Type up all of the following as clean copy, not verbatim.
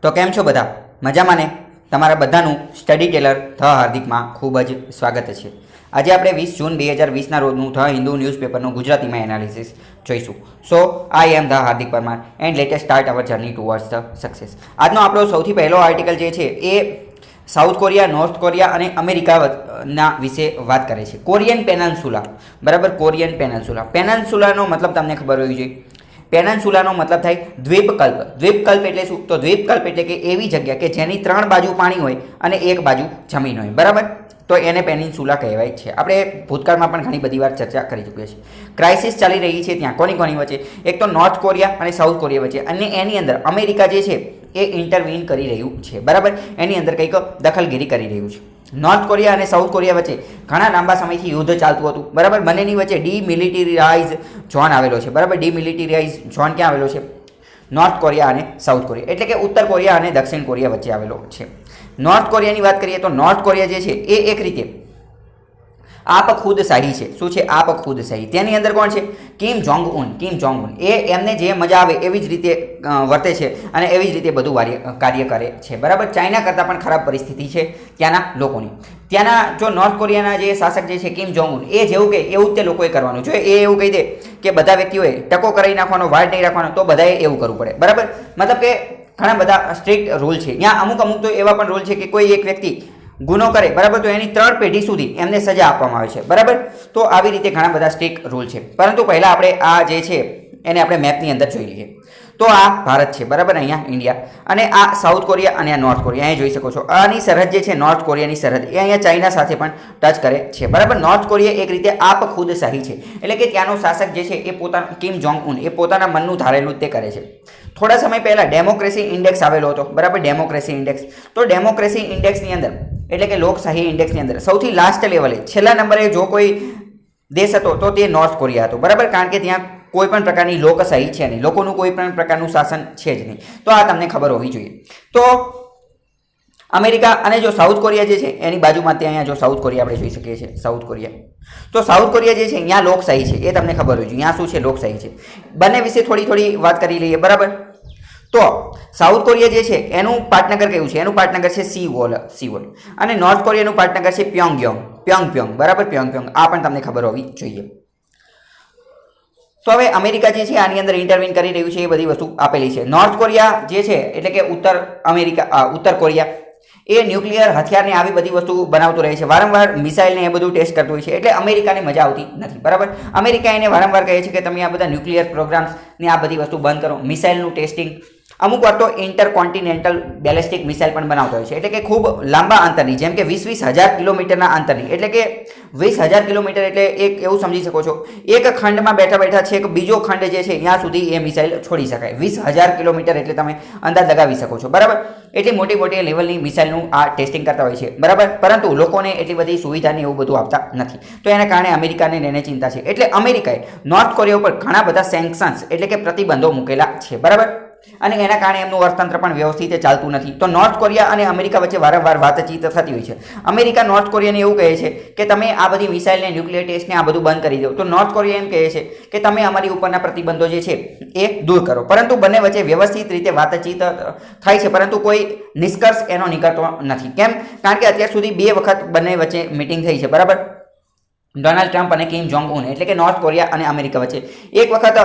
તો કેમ છો બધા? મજામાં ને? તમારા બધાનું સ્ટડી ટેલર ધ હાર્દિકમાં ખૂબ જ સ્વાગત છે. આજે આપણે 20 જૂન 2020ના રોજનું ધ હિન્દુ ન્યૂઝપેપરનું ગુજરાતીમાં એનાલિસિસ જોઈશું. So I am the Hardik Parmar and latest start our journey towards the success. આજનો આપણો સૌથી પહેલો આર્ટિકલ જે છે એ સાઉથ કોરિયા, નોર્થ કોરિયા અને અમેરિકાના વિશે વાત કરે છે. કોરિયન પેનન્સુલા, બરાબર? કોરિયન પેનન્સુલા. પેનન્સુલાનો મતલબ તમને ખબર હોવી જોઈએ. પેનન્સુલાનો મતલબ થાય દ્વીપકલ્પ. દ્વીપકલ્પ એટલે શું? તો દ્વીપકલ્પ એટલે કે એવી જગ્યા કે જેની 3 બાજુ પાણી હોય અને એક બાજુ જમીન હોય, બરાબર? તો એને પેનિન્સુલા કહેવાય છે. આપણે ભૂતકાળમાં પણ ઘણી બધી વાર ચર્ચા કરી ચૂક્યા છીએ. ક્રાઇસિસ ચાલી રહી છે ત્યાં કોની વચ્ચે? એક તો નોર્થ કોરિયા અને સાઉથ કોરિયા વચ્ચે, અને એની અંદર અમેરિકા જે છે એ ઇન્ટરવીન કરી રહ્યું છે, બરાબર? એની અંદર કંઈક દખલગીરી કરી રહ્યું છે. નોર્થ કોરિયા અને સાઉથ કોરિયા વચ્ચે ઘણા લાંબા સમયથી યુદ્ધ ચાલતું હતું, બરાબર? બંનેની વચ્ચે ડીમિલિટરીઝ ઝોન આવેલો છે, બરાબર? ડીમિલિટરીઝ ઝોન ક્યાં આવેલો છે? નોર્થ કોરિયા અને સાઉથ કોરિયા, એટલે કે ઉત્તર કોરિયા અને દક્ષિણ કોરિયા વચ્ચે આવેલો છે. નોર્થ કોરિયાની વાત કરીએ તો નોર્થ કોરિયા જે છે એ એક રીતે આપ ખુદ શાહી છે. શું છે? આપ ખુદ શાહી. તેની અંદર કોણ છે? કિમ જોંગ ઉન. એ એમને જે મજા આવે એવી જ રીતે વર્તે છે અને એવી જ રીતે બધું કાર્ય કરે છે, બરાબર? ચાઇના કરતાં પણ ખરાબ પરિસ્થિતિ છે ત્યાંના લોકોની. ત્યાંના જો નોર્થ કોરિયાના જે શાસક જે છે કિમ જોંગ ઉન, એ જેવું કહે એવું જ તે લોકોએ કરવાનું. જો એ એવું કહી દે કે બધા વ્યક્તિઓએ ટકો કરાવી નાખવાનો, વાળ નહીં રાખવાનો, તો બધાએ એવું કરવું પડે, બરાબર? મતલબ કે ઘણા બધા સ્ટ્રિક્ટ રૂલ છે ત્યાં. અમુક તો એવા પણ રૂલ છે કે કોઈ એક વ્યક્તિ ગુનો કરે, બરાબર, તો એની 3 પેઢી સુધી એમને સજા આપવામાં આવે છે, બરાબર? તો આવી રીતે ઘણા બધા સ્ટ્રિક્ટ રૂલ છે. પરંતુ પહેલાં આપણે આ જે છે એને આપણે મેપની અંદર જોઈ લઈએ. તો આ ભારત છે, બરાબર? અહીંયા ઇન્ડિયા, અને આ સાઉથ કોરિયા અને આ નોર્થ કોરિયા. અહીંયા જોઈ શકો છો આની સરહદ જે છે નોર્થ કોરિયાની સરહદ એ અહીંયા ચાઇના સાથે પણ ટચ કરે છે, બરાબર? નોર્થ કોરિયા એક રીતે આપ ખુદ શાહી છે, એટલે કે ત્યાંનો શાસક જે છે એ પોતાના કિમ જોંગ ઉન એ પોતાના મનનું ધારેલું જ તે કરે છે. થોડા સમય પહેલાં ડેમોક્રેસી ઇન્ડેક્સ આવેલો હતો, બરાબર? Democracy index. તો ડેમોક્રેસી ઇન્ડેક્સની અંદર એટલે કે લોકશાહી ઇન્ડેક્સની અંદર સૌથી લાસ્ટ લેવલે છેલ્લા નંબરે જો કોઈ દેશ હતો તો તે નોર્થ કોરિયા હતો, બરાબર? કારણ કે ત્યાં કોઈ પણ પ્રકારની લોકશાહી છે નહીં, લોકોનું કોઈ પણ પ્રકારનું શાસન છે જ નહીં. તો આ તમને ખબર હોવી જોઈએ. તો અમેરિકા અને જો સાઉથ કોરિયા જે છે એની બાજુમાં ત્યાં જો સાઉથ કોરિયા આપણે જોઈ શકીએ છીએ. સાઉથ કોરિયા, તો સાઉથ કોરિયા જે છે અહીંયા લોકશાહી છે, એ તમને ખબર હોવી જોઈએ. અહીંયા શું છે? લોકશાહી છે. બંને વિશે થોડી વાત કરી લઈએ, બરાબર? તો સાઉથ કોરિયા જે છે એનું પાટનગર કયું છે? એનું પાટનગર છે સિવોલ. અને નોર્થ કોરિયાનું પાટનગર છે પ્યોંગયાંગ, બરાબર? પ્યોંગયાંગ. આ પણ તમને ખબર હોવી જોઈએ. તો હવે અમેરિકા જે છે આની અંદર ઇન્ટરવીન કરી રહ્યું છે, એ બધી વસ્તુ આપેલી છે. નોર્થ કોરિયા જે છે એટલે કે ઉત્તર કોરિયા એ ન્યુક્લિયર હથિયારને આવી બધી વસ્તુ બનાવતું રહે છે, વારંવાર મિસાઇલને એ બધું ટેસ્ટ કરતું હોય છે. એટલે અમેરિકાને મજા આવતી નથી, બરાબર? અમેરિકા એને વારંવાર કહે છે કે તમે આ બધા ન્યુક્લિયર પ્રોગ્રામ્સને આ બધી વસ્તુ બંધ કરો, મિસાઇલનું ટેસ્ટિંગ. અમુક વાર તો ઇન્ટરકોન્ટિનેન્ટલ બેલેસ્ટિક મિસાઇલ પણ બનાવતો હોય છે, એટલે કે ખૂબ લાંબા અંતરની, જેમ કે 20,000 કિલોમીટરના અંતરની. એટલે કે 20,000 કિલોમીટર એટલે એક એવું સમજી શકો છો એક ખંડમાં બેઠા છે કે બીજો ખંડ જે છે ત્યાં સુધી એ મિસાઇલ છોડી શકાય. 20,000 કિલોમીટર એટલે તમે અંદાજ લગાવી શકો છો, બરાબર? એટલી મોટી લેવલની મિસાઇલનું આ ટેસ્ટિંગ કરતા હોય છે, બરાબર? પરંતુ લોકોને એટલી બધી સુવિધાને એવું બધું આપતા નથી. તો એના કારણે અમેરિકાને એને ચિંતા છે. એટલે અમેરિકાએ નોર્થ કોરિયા ઉપર ઘણા બધા સેન્કશન્સ એટલે કે પ્રતિબંધો મૂકેલા છે, બરાબર? અને એના કારણે એમનું અર્થતંત્ર પણ વ્યવસ્થિત ચાલતું નથી. તો નોર્થ કોરિયા અને અમેરિકા વચ્ચે વારંવાર વાતચીત થતી હોય છે. અમેરિકા નોર્થ કોરિયાને એવું કહે છે કે તમે આ બધી મિસાઇલને, ન્યુક્લિયર ટેસ્ટને આ બધું બંધ કરી દો. તો નોર્થ કોરિયા એમ કહે છે કે તમે અમારી ઉપરના પ્રતિબંધો જે છે એ દૂર કરો. પરંતુ બંને વચ્ચે વ્યવસ્થિત રીતે વાતચીત થાય છે, પરંતુ કોઈ નિષ્કર્ષ એનો નીકળતો નથી. કેમ? કારણ કે અત્યાર સુધી 2 વખત બંને વચ્ચે મિટિંગ થઈ છે, બરાબર? ડોનાલ્ડ ટ્રમ્પ અને કિમ જોંગ ઉન, એટલે કે નોર્થ કોરિયા અને અમેરિકા વચ્ચે. એક વખત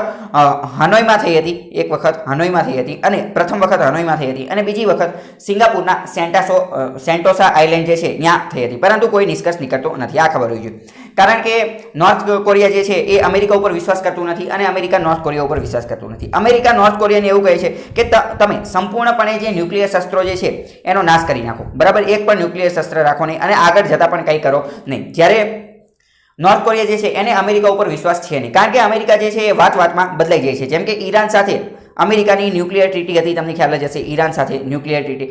હનોઈમાં થઈ હતી, અને પ્રથમ વખત હનોઈમાં થઈ હતી, અને બીજી વખત સિંગાપુરના સેન્ટોસા આઇલેન્ડ જે છે ત્યાં થઈ હતી. પરંતુ કોઈ નિષ્કર્ષ નીકળતો નથી. આ ખબર હોવી જોઈએ. કારણ કે નોર્થ કોરિયા જે છે એ અમેરિકા ઉપર વિશ્વાસ કરતું નથી અને અમેરિકા નોર્થ કોરિયા ઉપર વિશ્વાસ કરતું નથી. અમેરિકા નોર્થ કોરિયાને એવું કહે છે કે તમે સંપૂર્ણપણે જે ન્યુક્લિયર શસ્ત્રો જે છે એનો નાશ કરી નાખો, બરાબર? એક પણ ન્યુક્લિયર શસ્ત્ર રાખો નહીં અને આગળ જતાં પણ કંઈ કરો નહીં. જ્યારે નોર્થ કોરિયા જે છે એને અમેરિકા ઉપર વિશ્વાસ છે નહીં, કારણ કે અમેરિકા જે છે એ વાતમાં બદલાઈ જાય છે. જેમ કે ઈરાન સાથે અમેરિકાની ન્યુક્લિયર ટ્રીટી હતી, તમને ખ્યાલ જ હશે, ઈરાન સાથે ન્યુક્લિયર ટ્રીટી,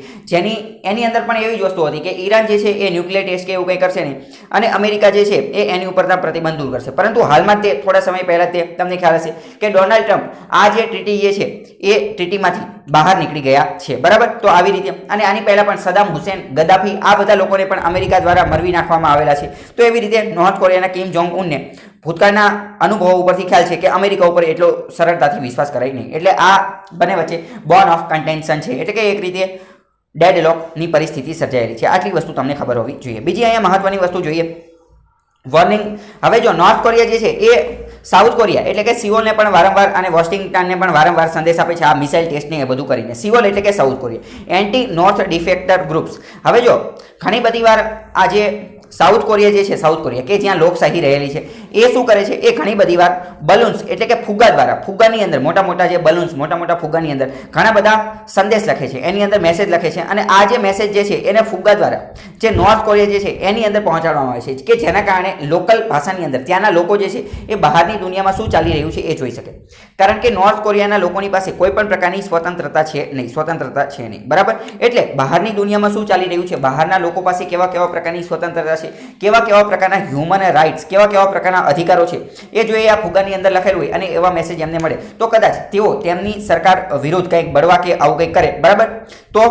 એની અંદર પણ એવી જ વસ્તુ હતી કે ઈરાન જે છે એ ન્યુક્લિયર ટેસ્ટ કે એવું કંઈ કરશે નહીં અને અમેરિકા જે છે એ એની ઉપરના પ્રતિબંધ દૂર કરશે. પરંતુ હાલમાં તે થોડા સમય પહેલાં તે તમને ખ્યાલ હશે કે ડોનાલ્ડ ટ્રમ્પ આ જે ટ્રીટી જે છે એ ટ્રીટીમાંથી બહાર નીકળી ગયા છે, બરાબર? તો આવી રીતે, અને આની પહેલાં પણ સદામ હુસેન, ગદ્દાફી, આ બધા લોકોને પણ અમેરિકા દ્વારા મરવી નાખવામાં આવેલા છે. તો એવી રીતે નોર્થ કોરિયાના કિમ જોંગ ઉનને ભૂતકાળના અનુભવો ઉપરથી ખ્યાલ છે કે અમેરિકા ઉપર એટલો સરળતાથી વિશ્વાસ કરાય નહીં. એટલે આ બંને વચ્ચે બોર્ન ઓફ કન્ટેન્શન છે, એટલે કે એક રીતે ડેડલોકની પરિસ્થિતિ સર્જાયેલી છે. આટલી વસ્તુ તમને ખબર હોવી જોઈએ. બીજી અહીંયા મહત્વની વસ્તુ જોઈએ, વોર્નિંગ. હવે જો નોર્થ કોરિયા જે છે એ સાઉથ કોરિયા એટલે કે સિઓલને પણ વારંવાર અને વોશિંગ્ટનને પણ વારંવાર સંદેશ આપે છે આ મિસાઇલ ટેસ્ટને એ બધું કરીને. સિઓલ એટલે કે south Korea, anti north defector groups. હવે જો ઘણી બધી વાર આ જે સાઉથ કોરિયા જે છે, સાઉથ કોરિયા કે જ્યાં લોકશાહી રહેલી છે, એ શું કરે છે, એ ઘણી બધી વાર બલૂન્સ એટલે કે ફુગ્ગા દ્વારા, ફુગ્ગાની અંદર મોટા મોટા જે બલૂન્સ, મોટા મોટા ફુગ્ગાની અંદર ઘણા બધા સંદેશ લખે છે, એની અંદર મેસેજ લખે છે, અને આ જે મેસેજ જે છે એને ફુગ્ગા દ્વારા જે નોર્થ કોરિયા જે છે એની અંદર પહોંચાડવામાં આવે છે, કે જેના કારણે લોકલ ભાષાની અંદર ત્યાંના લોકો જે છે એ બહારની દુનિયામાં શું ચાલી રહ્યું છે એ જોઈ શકે. કારણ કે નોર્થ કોરિયાના લોકોની પાસે કોઈ પણ પ્રકારની સ્વતંત્રતા છે નહીં, બરાબર. એટલે બહારની દુનિયામાં શું ચાલી રહ્યું છે, બહારના લોકો પાસે કેવા કેવા પ્રકારની સ્વતંત્રતા છે, કેવા પ્રકારના હ્યુમન રાઇટ્સ, કેવા પ્રકારના અધિકારો છે, એ જો એ આ ફુગ્ગાની અંદર લખેલું હોય અને એવા મેસેજ એમને મળે તો કદાચ તેઓ તેમની સરકાર વિરુદ્ધ કંઈક બળવા કે આવું કંઈક કરે, બરાબર. તો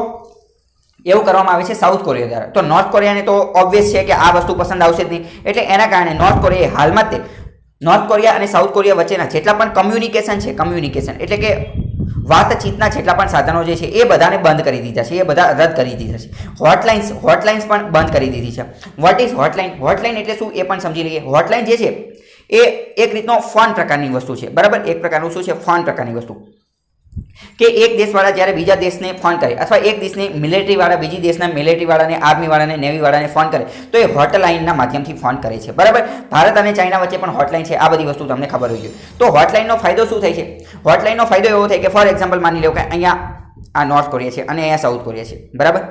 એવું કરવામાં આવે છે સાઉથ કોરિયા દ્વારા. તો નોર્થ કોરિયાને તો ઓબ્વિયસ છે કે આ વસ્તુ પસંદ આવશે જ નહીં. એટલે એના કારણે નોર્થ કોરિયાએ હાલમાં જ નોર્થ કોરિયા અને સાઉથ કોરિયા વચ્ચેના જેટલા પણ કમ્યુનિકેશન એટલે કે વાતચીતના જેટલા પણ સાધનો જે છે એ બધાને બંધ કરી દીધા છે, એ બધા રદ કરી દીધા છે. હોટલાઇન્સ પણ બંધ કરી દીધી છે. What is hotline? હોટલાઇન એટલે શું એ પણ સમજી લઈએ. હોટલાઇન જે છે એ એક રીતનો ફોન પ્રકારની વસ્તુ છે, બરાબર. એક પ્રકારનું શું છે, ફોન પ્રકારની વસ્તુ, કે એક દેશવાળા જ્યારે બીજા દેશને ફોન કરે અથવા એક દેશની મિલિટરીવાળા બીજી દેશના મિલિટરીવાળાને, આર્મીવાળાને, નેવીવાળાને ફોન કરે તો એ હોટલાઇનના માધ્યમથી ફોન કરે છે, બરાબર. ભારત અને ચાઇના વચ્ચે પણ હોટલાઇન છે. આ બધી વસ્તુ તમને ખબર હોવી જોઈએ. તો હોટલાઇનનો ફાયદો શું થાય છે? હોટલાઇનનો ફાયદો એવો થાય કે ફોર એક્ઝામ્પલ માની લો કે અહીંયા આ નોર્થ કોરિયા છે અને અહીંયા સાઉથ કોરિયા છે, બરાબર.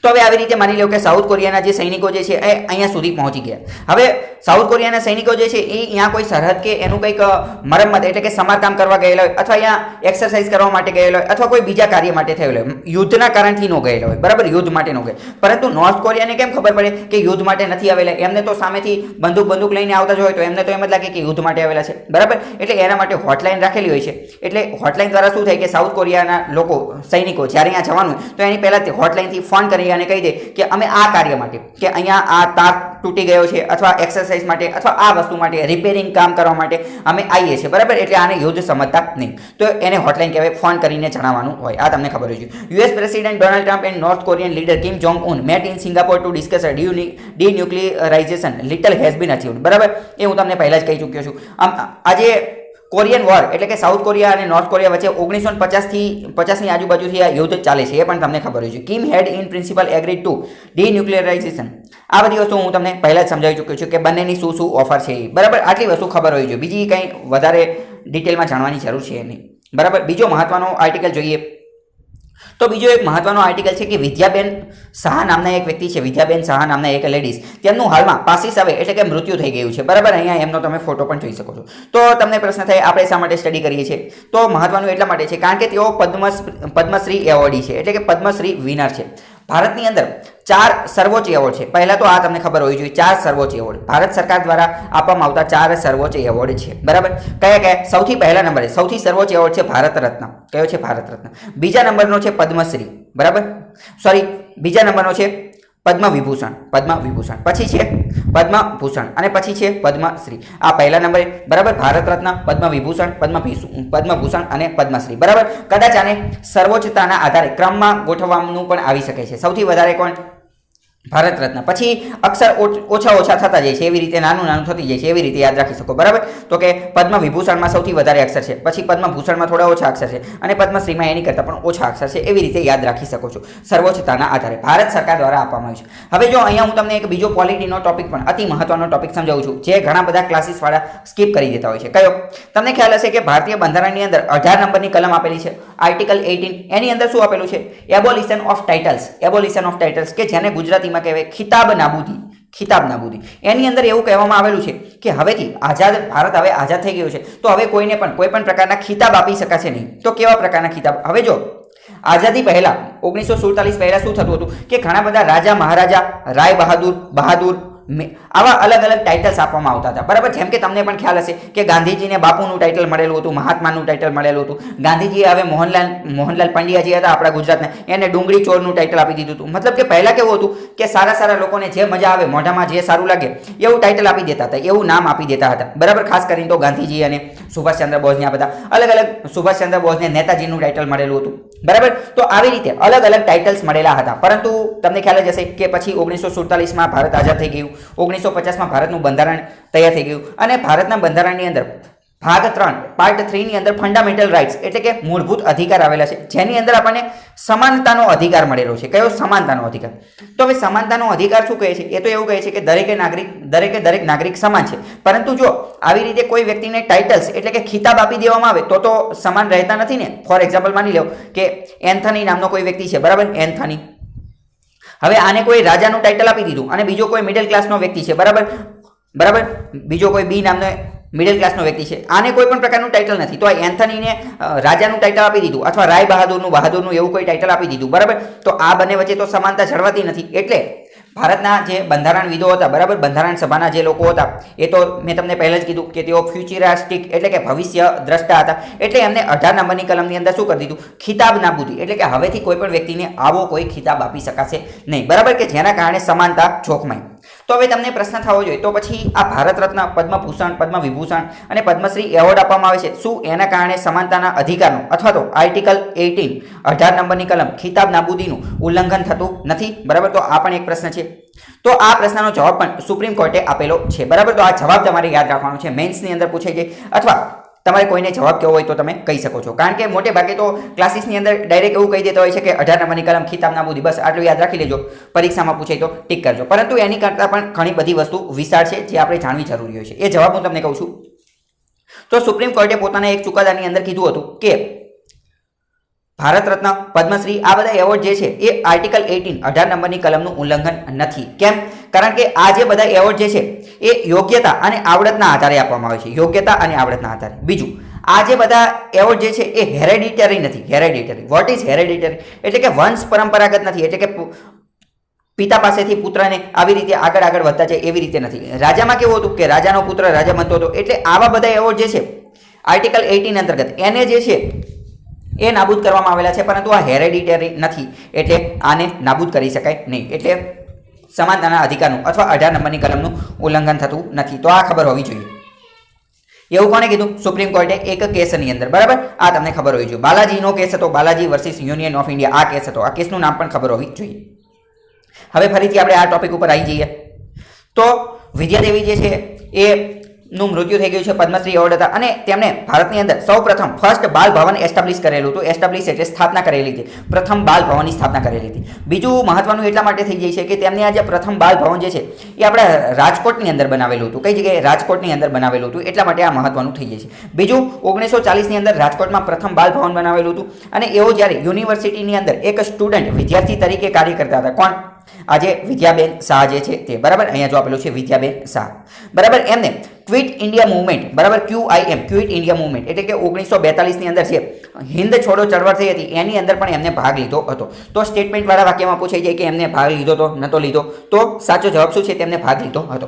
તો હવે આવી રીતે માની લો કે સાઉથ કોરિયાના જે સૈનિકો જે છે એ અહીંયા સુધી પહોંચી ગયા. હવે સાઉથ કોરિયાના સૈનિકો જે છે એ અહીંયા કોઈ સરહદ કે એનું કંઈક મરમ્મત એટલે કે સમારકામ કરવા ગયેલા હોય, અથવા અહીંયા એક્સરસાઇઝ કરવા માટે ગયેલા હોય, અથવા કોઈ બીજા કાર્ય માટે થયેલો હોય, યુદ્ધના કારણથી ન ગયેલા હોય, બરાબર, યુદ્ધ માટે ન ગયા. પરંતુ નોર્થ કોરિયાને કેમ ખબર પડે કે યુદ્ધ માટે નથી આવેલા? એમને તો સામેથી બંદૂક લઈને આવતા જ હોય તો એમને તો એમ જ લાગે કે યુદ્ધ માટે આવેલા છે, બરાબર. એટલે એના માટે હોટલાઇન રાખેલી હોય છે. એટલે હોટલાઇન દ્વારા શું થાય કે સાઉથ કોરિયાના લોકો, સૈનિકો જ્યારે અહીંયા જવાનું હોય તો એની પહેલાં હોટલાઇનથી ફોન કરી અને કહી દે કે અમે આ કાર્ય માટે, કે અહીંયા આ તાર તૂટી ગયો છે, અથવા એક્સરસાઇઝ માટે, અથવા આ વસ્તુ માટે, રિપેરિંગ કામ કરવા માટે અમે આવીએ છીએ, બરાબર. એટલે આને યુદ્ધ સમજતા નહીં, તો એને હોટલાઇન કહેવાય. ફોન કરીને જણાવવાનું હોય. આ તમને ખબર હોય છે. US president Donald Trump and north Korean leader Kim Jong Un met in Singapore to discuss denuclearisation little has been achieved, બરાબર. એ હું તમને પહેલા જ કહી ચૂક્યો છું. આજે કોરિયન વોર એટલે કે સાઉથ કોરિયા અને નોર્થ કોરિયા વચ્ચે 1950ની આજુબાજુથી આ યુદ્ધ ચાલે છે, એ પણ તમને ખબર હોય છે. Kim had in principle agreed to denuclearisation. આ બધી વસ્તુ હું તમને પહેલા જ સમજાવી ચૂક્યો છું કે બંનેની શું ઓફર છે, બરાબર. આટલી વસ્તુ ખબર હોવી જોઈએ. બીજી કંઈ વધારે ડિટેલમાં જાણવાની જરૂર છે નહીં, બરાબર. બીજો મહત્વનો આર્ટિકલ જોઈએ તો બીજો એક મહત્વનો આર્ટિકલ છે કે વિદ્યાબેન શાહ નામના એક વ્યક્તિ છે, વિદ્યાબેન શાહ નામના એક લેડીઝ, તેમનું હાલમાં પાસીસ આવે એટલે કે મૃત્યુ થઈ ગયું છે, બરાબર. અહીંયા એમનો તમે ફોટો પણ જોઈ શકો છો. તો તમને પ્રશ્ન થાય આપણે શા માટે સ્ટડી કરીએ છીએ? તો મહત્વનું એટલા માટે છે કારણ કે તેઓ પદ્મશ્રી એવોર્ડી છે, એટલે કે પદ્મશ્રી વિનર છે. ભારતની અંદર 4 સર્વોચ્ચ એવોર્ડ છે. પહેલા તો આ તમને ખબર હોવી જોઈએ, 4 સર્વોચ્ચ એવોર્ડ ભારત સરકાર દ્વારા આપવામાં આવતા 4 સર્વોચ્ચ એવોર્ડ છે, બરાબર. કયા? સૌથી પહેલા નંબરે સૌથી સર્વોચ્ચ એવોર્ડ છે ભારત રત્ન. કયો છે? ભારત રત્ન. બીજા નંબરનો છે પદ્મશ્રી, બરાબર. બીજા નંબરનો છે પદ્મવિભૂષણ. પછી છે પદ્મભૂષણ અને પછી છે પદ્મશ્રી. આ પહેલા નંબરે, બરાબર. ભારત રત્ન, પદ્મવિભૂષણ, પદ્મભૂષણ અને પદ્મશ્રી, બરાબર. કદાચ આને સર્વોચ્ચતાના આધારે ક્રમમાં ગોઠવવાનું પણ આવી શકે છે. સૌથી વધારે કોણ? ભારત રત્ન. પછી અક્ષર ઓછા થતા જાય છે, એવી રીતે નાનું થતી જાય છે, એવી રીતે યાદ રાખી શકો, બરાબર. તો કે પદ્મવિભૂષણમાં સૌથી વધારે અક્ષર છે, પછી પદ્મભૂષણમાં થોડા ઓછા અક્ષર છે, અને પદ્મશ્રીમાં એની કરતાં પણ ઓછા અક્ષર છે. એવી રીતે યાદ રાખી શકો છો સર્વોચ્ચતાના આધારે ભારત સરકાર દ્વારા આપવામાં આવ્યું છે. હવે જો અહીંયા હું તમને એક બીજો પોલિટીનો ટોપિક પણ અતિ મહત્વનો ટોપિક સમજાવું છું, જે ઘણા બધા ક્લાસીસવાળા સ્કીપ કરી દેતા હોય છે. કયો? તમને ખ્યાલ હશે કે ભારતીય બંધારણની અંદર 18 નંબરની કલમ આપેલી છે, આર્ટિકલ 18. એની અંદર શું આપેલું છે? એબોલિશન ઓફ ટાઇટલ્સ, કે જેને ગુજરાતી કહેવાય ખિતાબ નાબૂદી. એની અંદર એવું કહેવામાં આવેલું છે કે હવેથી ભારત હવે આઝાદ થઈ ગયું છે, તો હવે કોઈને પણ કોઈ પણ પ્રકારના ખિતાબ આપી શકાશે નહીં. તો કેવા પ્રકારના ખિતાબ? હવે જો આઝાદી પહેલા 1947 પહેલા શું થતું હતું કે ઘણા બધા રાજા મહારાજા, રાય બહાદુર, આવા અલગ અલગ ટાઇટલ્સ આપવામાં આવતા હતા, બરાબર. જેમ કે તમને પણ ખ્યાલ હશે કે ગાંધીજીને બાપુનું ટાઇટલ મળેલું હતું, મહાત્માનું ટાઇટલ મળેલું હતું. ગાંધીજીએ હવે મોહનલાલ પંડ્યા જે હતા આપણા ગુજરાતના, એને ડુંગળી ચોરનું ટાઇટલ આપી દીધું હતું. મતલબ કે પહેલા કેવું હતું કે સારા સારા લોકોને જે મજા આવે, મોઢામાં જે સારું લાગે એવું ટાઇટલ આપી દેતા હતા, એવું નામ આપી દેતા હતા, બરાબર. ખાસ કરીને તો ગાંધીજી અને સુભાષચંદ્ર બોઝને આ બધા અલગ અલગ, સુભાષચંદ્ર બોઝને નેતાજીનું ટાઇટલ મળેલું હતું, બરાબર. તો આવી રીતે અલગ અલગ ટાઇટલ્સ મળેલા હતા. પરંતુ તમને ખ્યાલ જ હશે કે પછી 1947માં ભારત આઝાદ થઈ ગયું, 1950માં ભારતનું બંધારણ તૈયાર થઈ ગયું, અને ભારતના બંધારણની અંદર ભાગ 3 પાર્ટ 3 ની અંદર ફંડામેન્ટલ રાઇટ્સ એટલે કે મૂળભૂત અધિકાર આવેલા છે, જેની અંદર આપણને સમાનતાનો અધિકાર મળેલો છે. કયો? સમાનતાનો અધિકાર. તો હવે સમાનતાનો અધિકાર શું કહે છે? એ તો એવું કહે છે કે દરેક નાગરિક સમાન છે. પરંતુ જો આવી રીતે કોઈ વ્યક્તિને ટાઇટલ્સ એટલે કે ખિતાબ આપી દેવામાં આવે તો સમાન રહેતા નથી ને. ફોર એક્ઝામ્પલ માની લો કે એન્થની નામનો કોઈ વ્યક્તિ છે, બરાબર, એન્થની. હવે આને કોઈ રાજાનું ટાઇટલ આપી દીધું અને બીજો કોઈ મિડલ ક્લાસનો વ્યક્તિ છે, બરાબર, બીજો કોઈ બી નામનો મિડલ ક્લાસનો વ્યક્તિ છે, આને કોઈ પણ પ્રકારનું ટાઇટલ નથી, તો આ એન્થનીને રાજાનું ટાઇટલ આપી દીધું અથવા રાય બહાદુરનું એવું કોઈ ટાઇટલ આપી દીધું, બરાબર. તો આ બંને વચ્ચે તો સમાનતા જળવાતી નથી. એટલે ભારતના જે બંધારણવિદો હતા, બરાબર, બંધારણ સભાના જે લોકો હતા, એ તો મેં તમને પહેલા જ કીધું કે તેઓ ફ્યુચરિસ્ટિક એટલે કે ભવિષ્ય દ્રષ્ટા હતા. એટલે એમને 18 નંબરની કલમની અંદર શું કરી દીધું? ખિતાબ નાબૂદી, એટલે કે હવેથી કોઈ પણ વ્યક્તિને આવો કોઈ ખિતાબ આપી શકાશે નહીં, બરાબર, કે જેના કારણે સમાનતા જોખમાય. તો હવે તમને પ્રશ્ન થવો જોઈએ, તો પછી આ ભારત રત્ન, પદ્મભૂષણ, પદ્મવિભૂષણ અને પદ્મશ્રી એવોર્ડ આપવામાં આવે છે, શું એના કારણે સમાનતાના અધિકારનો અથવા તો આર્ટિકલ 18 18 નંબરની કલમ ખિતાબ નાબૂદીનું ઉલ્લંઘન થતું નથી, બરાબર? તો આ પણ એક પ્રશ્ન છે. તો આ પ્રશ્નનો જવાબ પણ સુપ્રીમ કોર્ટે આપેલો છે, બરાબર. તો આ જવાબ તમારે યાદ રાખવાનો છે, મેન્સની અંદર પૂછાઈ જાય, અથવા તમારે કોઈને જવાબ કહેવો હોય તો તમે કહી શકો છો. કારણ કે મોટે ભાગે તો ક્લાસીસની અંદર ડાયરેક્ટ એવું કહી દેતા હોય છે કે 18 નંબરની કલમ ખિતાબ નાબૂદી, બસ આટલું યાદ રાખી લેજો, પરીક્ષામાં પૂછાય તો ટીક કરજો. પરંતુ એની કરતાં પણ ઘણી બધી વસ્તુ વિશાળ છે જે આપણે જાણવી જરૂરી હોય છે. એ જવાબ હું તમને કહું છું. તો સુપ્રીમ કોર્ટે પોતાના એક ચુકાદાની અંદર કીધું હતું કે ભારત રત્ન, પદ્મશ્રી આ બધા એવોર્ડ જે છે એ આર્ટિકલ 18 નંબરની કલમનું ઉલ્લંઘન નથી. કેમ? કારણ કે આ જે બધા એવોર્ડ જે છે એ યોગ્યતા અને આવડતના આધારે આપવામાં આવે છે, યોગ્યતા અને આવડતના આધારે. બીજું, આ જે બધા એવોર્ડ જે છે એ હેરેડિટરી નથી. હેરેડિટરી, વોટ ઇઝ હેરેડિટરી? એટલે કે વંશ પરંપરાગત નથી, એટલે કે પિતા પાસેથી પુત્રને આવી રીતે આગળ વધતા જાય એવી રીતે નથી. રાજામાં કેવું હતું કે રાજાનો પુત્ર રાજા બનતો હતો. એટલે આવા બધા એવોર્ડ જે છે આર્ટિકલ 18 અંતર્ગત એને જે છે એ નાબૂદ કરવામાં આવેલા છે, પરંતુ આ હેરેડિટરી નથી, એટલે આને નાબૂદ કરી શકાય નહીં. એટલે સમાનતાના અધિકારનું અથવા 18 નંબરની કલમનું ઉલ્લંઘન થતું નથી. તો આ ખબર હોવી જોઈએ. એવું કોણે કીધું? સુપ્રીમ કોર્ટે એક કેસની અંદર, બરાબર. આ તમને ખબર હોવી જોઈએ. બાલાજીનો કેસ હતો, Balaji versus union of India, આ કેસ હતો. આ કેસનું નામ પણ ખબર હોવી જોઈએ. હવે ફરીથી આપણે આ ટોપિક ઉપર આવી જઈએ. તો વિદ્યાદેવી જે છે એ નું મૃત્યુ થઈ ગયું છે, પદ્મશ્રી એવોર્ડ હતા, અને તેમણે ભારતની અંદર સૌપ્રથમ ફર્સ્ટ બાલ ભવન એસ્ટાબ્લિશ કરેલું હતું. એસ્ટાબ્લિશ એટલે સ્થાપના કરેલી હતી, પ્રથમ બાલ ભવનની સ્થાપના કરેલી હતી. બીજું મહત્વનું એટલા માટે થઈ જાય છે કે તેમની આ જે પ્રથમ બાલ ભવન જે છે એ આપણા રાજકોટની અંદર બનાવેલું હતું. કઈ જગ્યાએ? રાજકોટની અંદર બનાવેલું હતું, એટલા માટે આ મહત્વનું થઈ જાય છે. બીજું, 1940ની અંદર રાજકોટમાં પ્રથમ બાલ ભવન બનાવેલું હતું, અને એવો જ્યારે યુનિવર્સિટીની અંદર એક સ્ટુડન્ટ વિદ્યાર્થી તરીકે કાર્ય કરતા હતા. કોણ? આજે વિદ્યાબેન શાહ જે છે તે, બરાબર. અહીંયા જો આપેલું છે વિદ્યાબેન શાહ, બરાબર. એમને ક્વિટ ઇન્ડિયા મૂવમેન્ટ, બરાબર, QIM, ક્વિટ ઇન્ડિયા મૂવમેન્ટ એટલે કે 1942ની અંદર છે હિન્દ છોડો ચળવળ થઈ હતી, એની અંદર પણ એમને ભાગ લીધો હતો. તો સ્ટેટમેન્ટ વાળા વાક્યમાં પૂછાઈ જાય કે એમને ભાગ લીધો તો નતો લીધો, તો સાચો જવાબ શું છે? તેમને ભાગ લીધો હતો.